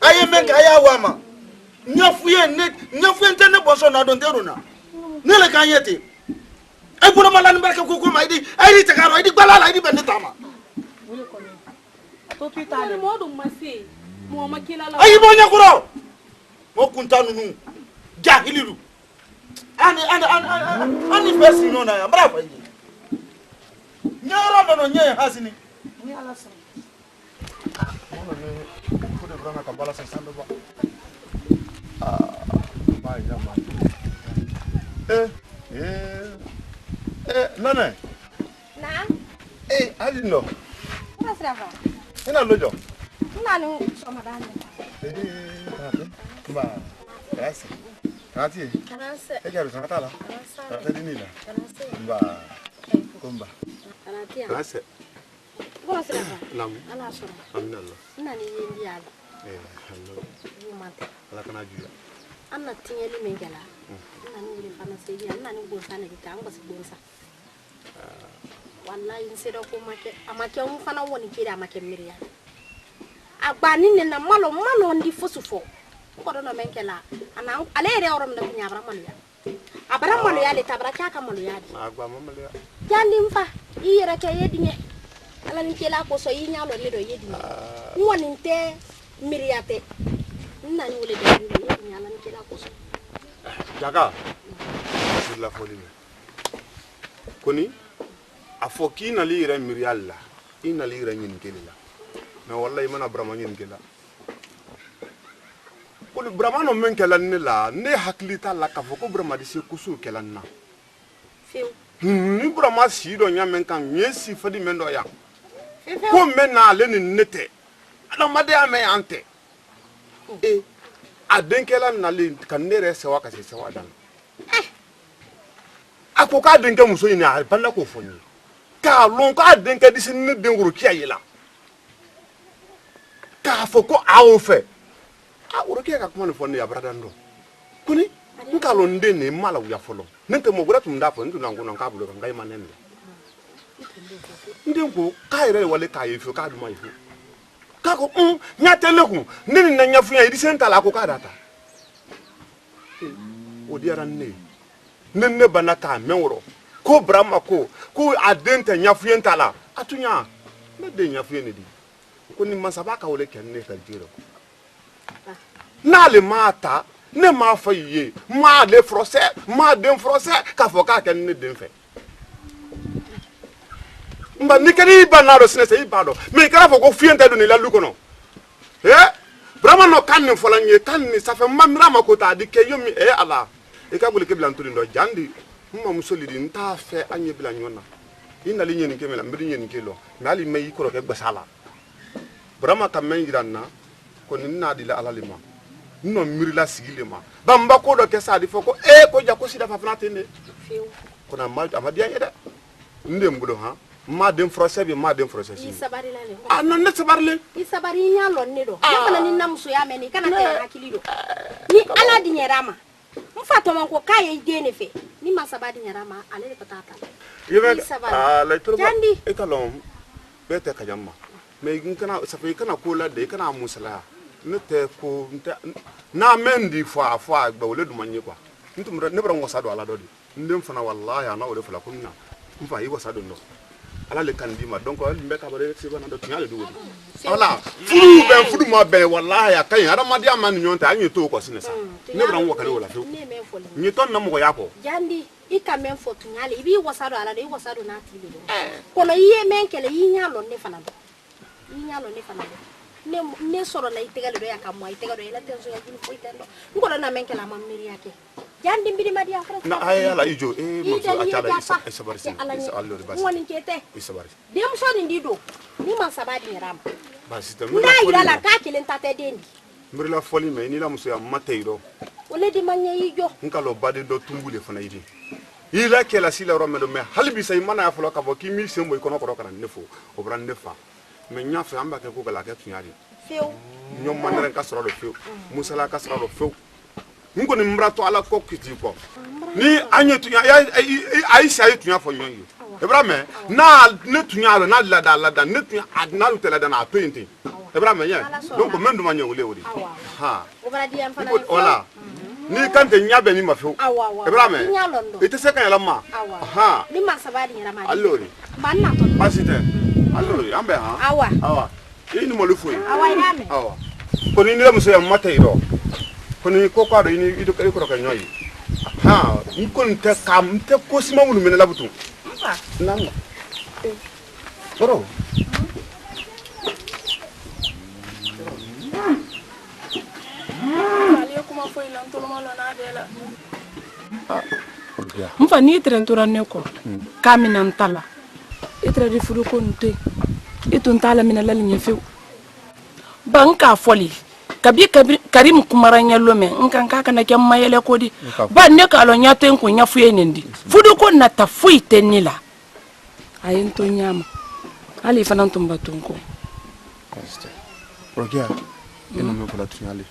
ay men ka ya wama nyafuye ntene boso na don teruna ne le kan yete ay bula mala ni barka ko ma idi ay te karo idi balala idi bende tama to pitale modu masi mo makila la ay bo nyakuro mo kuntanu nu jahililu ani pesi nona ya bravo yi nyaro no nye hasini ni ala sa mo ne ko de brana ka bala sa sando ba Nana. Na? I didn't know. What's that? Ina lojo. Nanu Ramadan. Ba. Yes. Kati. Kanase. Ejaru sanatala. Kanase dinila. Kanase. Ba. Kumba. Kanatia. Kanase. What's that? Lam. Ala sura. Aminallah. Nani yendi ala. Hello. Yumate. Ala kana juya. Anna tinyeli mengela. Nani wili fana seji. Nani bonsa ne kitango si bonsa. Wallahi nsedo ko amake umfana woni kida amake miria agbani ne na malo ndi fosufo ko do no menkela ana ale re orom na nya abra malu ya abra malu ya le tabra ka malu ya agba malu ya jali mfa iyere ke yedinye ala ni kela ko so yinya lo le do yedinye woni nte miriate nani wole de yedinye ala ni kela ko so jaka la folie koni afo ki na li ira mirial la ina li ira nyin kelila na wallahi mana brama nyin kela ko li brama no men kela ne la ne haklita la ka fo ko brama di se kusu kela na fiu ni brama si do nya men kan yesi fadi men do ya ko men na le ni nete ala made ame ante e aden kela na le kan ne re se wa ka se wa dan ako ka den ke muso ni a balla ko foni ka lon ka den ke disi ni den guru kiya yela ka fo ko awo fe a wuro ke ka kuma ni foni ya brada ndo kuni nka lon den ne mala ya folo nente mo gura tum da fo ndu nangu non ka bulo kan ngai manen nden ko ka ire wale ka yefu ka duma yefu ka ko nya teleku nini na nya fu ya disi ntala ko ka data o diara ne nenne bana ka menworo ko brama ko adenta nyafuyen tala atunya ne de nyafuyen di ko ni masaba ka wole ken ne ka jiro na le mata ne ma fa yiye ma le français ma den français ka fo ka ken ne den fe mba ni keri banaro sine se ibado me kala fo ko fienta do ni la lukono brama no kan ni folanye kan ni ça fait mamra ma ko ta di ke yomi ala e ka bule ke blanturi ndo jandi mma musolidi nta fe anye bila nyona ina li nyen kemela mbiri nyen kelo nali meyi ko ke gbasala brama kam men yiranna ko ni na di la alalima no mirila sigile ma bamba ko do ke sadi foko ko ja ko sida fa fana tende kona ma amadiya yeda ndem bulo ha ma dem français bi ma dem français i sabari la le ah non ne sabarle i sabari nya lo ne do ya kana ni namso ya meni kana te hakili do ni ala di nyerama mfato man ko kaye dene fe ni ma sabari nyerama ale le patata yebe ah la turba e kalom bete kajamma me kana safi kana ko la de kana musala ne te ko na mendi fa ba wole du manye kwa ntum ne bra ngosa do ala do di ndem fana wallahi ana wole fala kunna mfa yi wasa do no ala le kan dima donc al mbeka bare se bana do tiale do wodi wala fudu ma be wallahi akan ara ma dia man nyonta anyi to ko sinesa ne bra ngo kale wala fe ni ton na mo ya ko jandi i ka men fo tunyale ibi wasa do ala do i wasa do na tili do kono yiye men kele yi nyalo ne fana do yi nyalo ne fana do ne soro na itegale do yakamwa itegale ela tenzo ya jini fo itendo ngola na men kele mamiri yake jandi mbiri madi afra na ayala ijo mo so achala isa barisi isa allo de basi woni kete isa barisi dem so ndi do ni man sabadi nyaram basi te na ira la ka kele ntate dendi mbiri la foli me ni la muso ya mateiro wala di manya yijo nkalo bade do tumbule fana yidi ila kela sila ro medo me halbi say mana ya folo ka bo ki mi sembo ikono ko kana nefo o bran nefa me nya fa amba ke ko kala ke tunyari feo nyom manere ka soro do feo musala ka soro do feo ngo ni mbrato ala ko kiti ko ni anye tunya aisha yi tunya fo nyonyo ibrahim na ne tunya na lada ne tunya adna utela da na painting ibrahim ya donc mendu manya wole wole ha wala ni kante nyabe ni mafu ibrahim ite se kan yalama ha ni masabadi nyama allori banna to basite allori ambe ha awa ini mo lufu awa yame awa ko ni le muso ya mateiro koni ko kwa do ni ido ko ka nyoyi ha nkon te kam te ko sima wulu mena labutu nam bro ali kuma foi lan to malo na dela mfa ni trentura ne ko kamina ntala itre di furu ko nte itun tala mina la linye fe banka foli kabi karim kumaranya lome nkan kaka na kyamma yele kodi ba ne ka lo nya ten ko nya fuye nendi fudu ko na ta fuyi tenila ayin to nyama ali fanan tumba tunko rogia ina me kula tunyali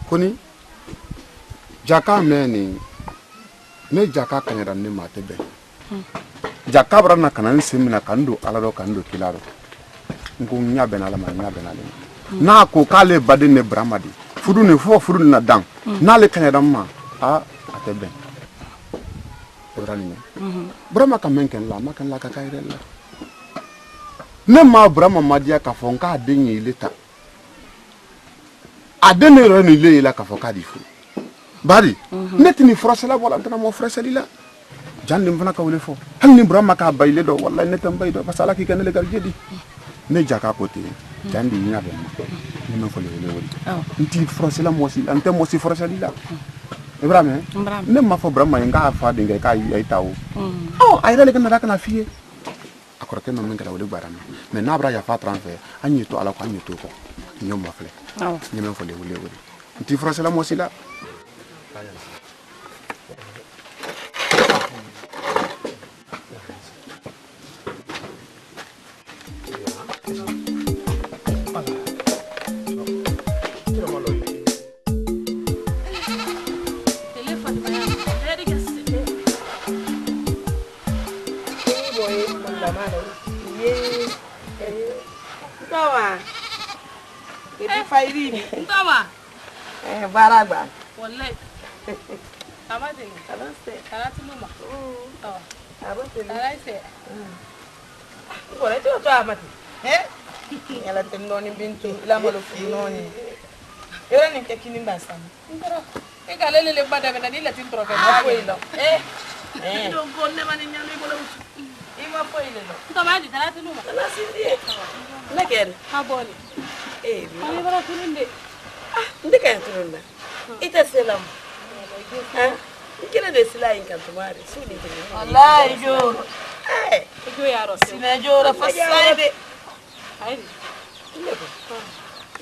koni jaka meni ne jaka kanyara ne matebe jaka brana kanan semina kando alado kando kilaro ngunya benala ma nya benala na ko kale bade ne bramadi fudu ne fo fudu na dan na le kanyara ma a atebe brani brama ka menken la makan la ka kaire la ne ma brama madia ka fonka denye leta adene ro ni le la ka fonka di fu bari netini frosela wala tana mo froseli la jandim fana ka wole fo hal ni brama ka bayle do wallahi netam baydo fasala ki kan le gar jedi ne jaka côté jandi ina be ni ma fo le wole nti frosela mo si ante mo si froseli la ibrahim ne ma fo brama nga fa de nga ka ay taw oh ay rele kana kana fiye akora ke no men kala wole barama mais na bra ya fa transfer anyi to ala ko anyi to ko nyom ma fle ni men fo le wole nti frosela mo si la Baragba. Wallahi. Amadin. Karatu luma. Abatele. Alaise. Bora to amati. Ela temnoni bintu ila malo funoni. Era ni tekini mbasana. Ndoro. Egalele le bada bada ni la tintro ke ma ko ilo. Ndo gonne mani nyame mo lo. Ima po ile lo. Ntomadi karatu luma. La sindi. La ker. Ha boni. Ani bara tulinde. Ndika turunda. Ita selam. Kila de sila inkantumari. Sudi tini. Wallahi joro. Jo ya ro. Sina joro fasaide. Ai.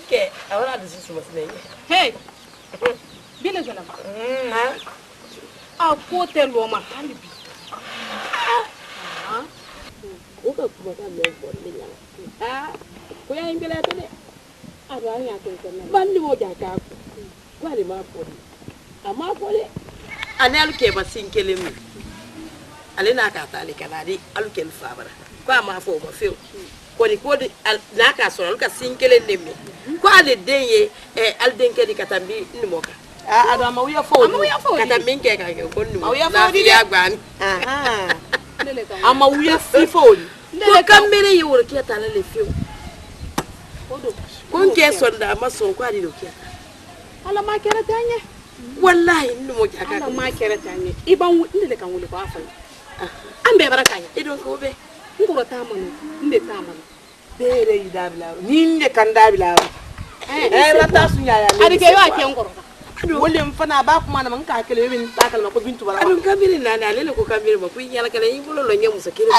ke awara da su masu ne hey bile gana ba a ko te lo ma halibi o ka kuma ka me ko le nya ko ya ingela to de aba ya ko ko na bandi mo ja ka ko ali ma ko ama ko le ane aluke ba sinkele mu ale na ka ta ale kana di aluke lu fabara ko ama fo ma fe ko ni ko na ka so aluka sinkele ne me ko ale denye alden ke di katambi ni moka ado ama uya fo katambi ke ka ko ni mo na fi agba ni ama uya fi fo ko kamere yi wor ke ta le fe ko nke sonda ma so ko ali do ke ala ma kera tanye wallahi ni mo jaka ala ma kera tanye iban ndele kan wuli ko afa ambe barakanya idon ko be ngoro tamanu nde tamanu bere idabila ni ne kan dabila rata sunya ya adi ke yo ake ngoro wole mfana ba kuma na manka kele bin takal ma ko bintu bala adun kabiri na na lele ko kabiri ba ku yala kale yi bolo lo nyemu sakire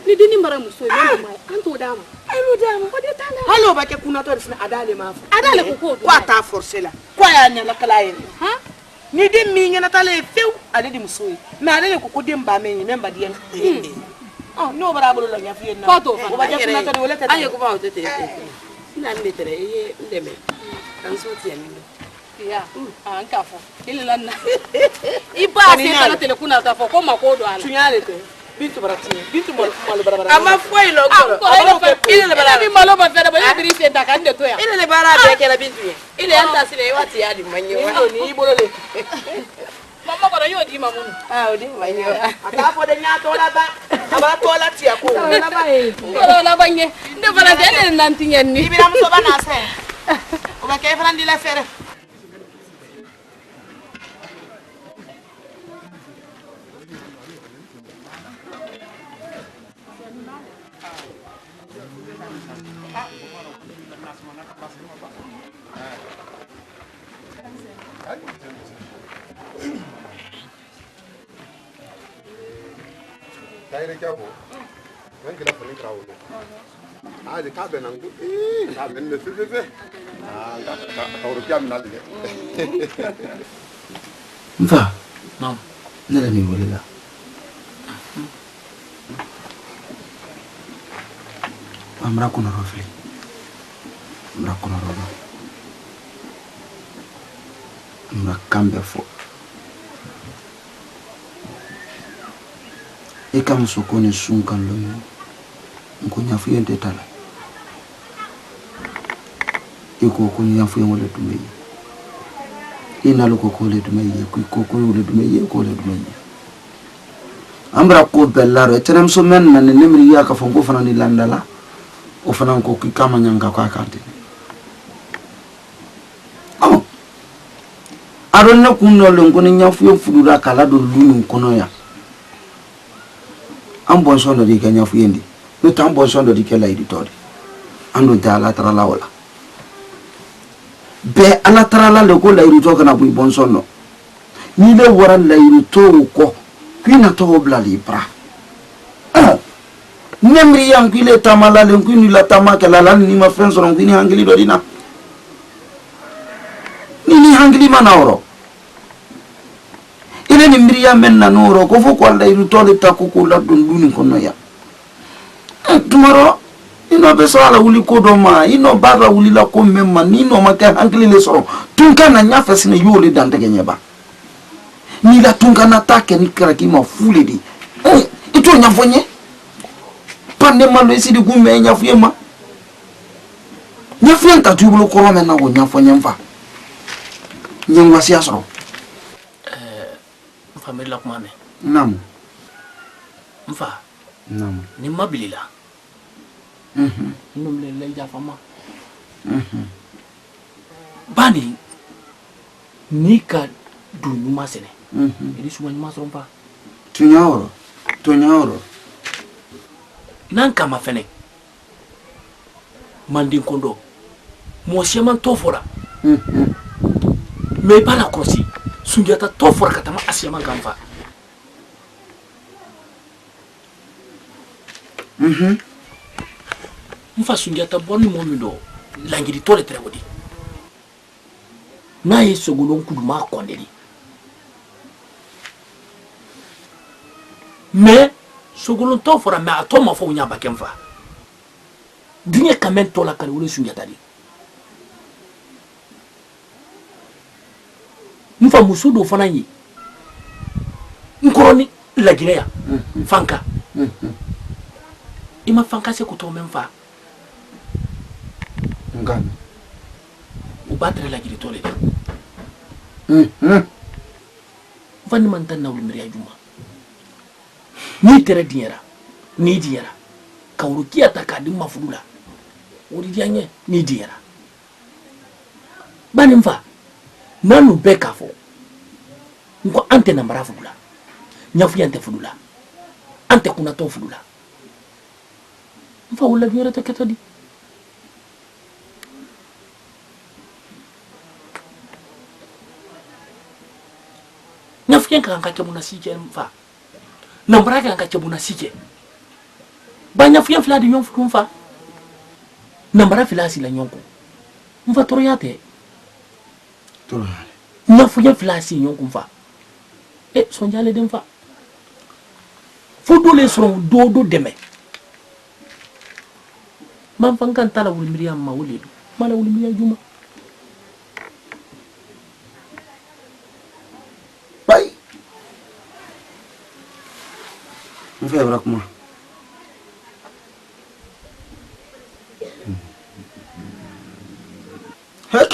ni dini mara muso ni ma kan to dama ai lo dama ko de tanga halo ba ke kuna to sina adale ma fa adale ko ko ata forcer la ko ya nyala kala yi ha ni din mi ngena tale few ade di muso na lele ko dem ba me ni memba di oh no bara bolo lo nyafi na ko to fa ba ke kuna to wole tete ayo ko ba o tete ina metere ye ndeme kan so ti ani ya anka fo ile lanna iba se tala tele kuna ta fo ko makodo ala tunyale te bintu barati bintu malo bara ama foi lo ile le bara bi malo ba fere ba ibiri se ta kan de to ya ile le bara be ke la bintu ye ile anta sile wati ya di manyo ni bolo le mama ko yo di mamunu odi manyo ata fo de nya to la ba aba to la ti ko na ba e ko la ba nye nde bara de le nanti nyenni ibira muso bana se o ba ke frandi la fere Kaire kyabo nan gila fani krawo a de ka be nan go ka men ne fe ka ro kyam na de mfa no nela ni wolela amra kuna rofli amra kuna rodo amra kambe fo e kam so ko ni sunkan lo yo ko nya fu yente tala e ko nya fu yemo le tumbe ina lo ko le tumbe ko le tumbe ko le tumbe amra ko bellaro e tenem so men na ne nemri ya ka fo ko fana ni landala o fana ko ki kama nyanga ko akante oh aron na kunno le ko ni nya fu yo fudura kala do lunu kono ya an bonson do di kenya fuyendi no tan bonson do di kela editori ando ta ala trala wala be ala trala le ko la edito kana bu bonson no ni le wara la edito ko kwina to bla libra nemri yang kwile tamala le kwini la tamaka la ni ma friends on kwini hangili do dina ni hangili manawro ile ni miriya menna noro ko fo ko lay tole takko ko la don duni kono ya tumaro ino be so ala wuli ko do ma ino baba wuli la ko memma ni no ma ka hankli le so tun kana nya fasina yole dan tege nyeba ni la tun kana take ni kra ki ma fule di ito nya fonye pande ma lo esidi ku me nya fuye ma nya fuye ta tubulo ko ma na go nya fonye mfa nyengwa sia so famille la kuma me nam mfa nam ni mabilila num le lay jafama bani ni ka du nyuma sene edi suma nyuma so mfa tunyawro nan kama fene mandin kondo mo sheman tofora me bala krosi sunjata tofora katama asiyama gamfa mfa sunjata bonni momindo langiri tole tere wodi na ye sogolon kuduma kondeli mais sogolon to fora mais ato ma fo nya bakem fa dinye kamen to la kan wole sunya tadi nfa musudo fana yi nkoroni la gireya fanka ima fanka se kuto memfa ngam u batre la gire tole vani man tan nawul miriya juma ni tere diera ni diera kawru kiyata kadi mafudula odi dianye ni diera bani mfa nanu beka fo nko ante na mara fudula nyafu yante fudula ante kuna to fudula mfa wala diera takatadi nyafu yanka kanka muna sike mfa na mara kanka muna sike ba nyafu yan fla di nyon fu mfa na mara fla si la nyonko mfa toro yate nyafu yan fla si nyonko mfa sonjale dem fa fudule soro dodo deme man fankan tala wul miriam ma wuledu mala wul miriam juma bay mfa yabra kuma hek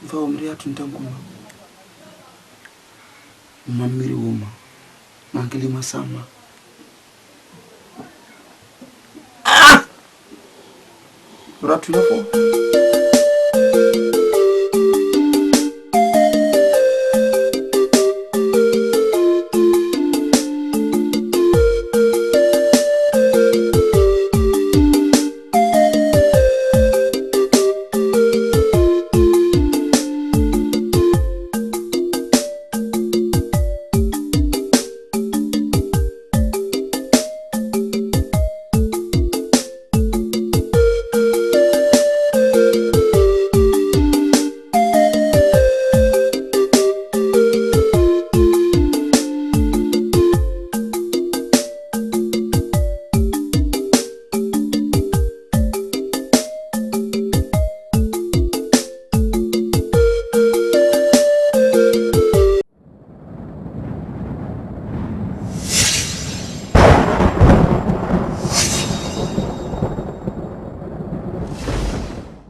mfa umriya tuntan kuma mamiri woma mangili masama ratu yafo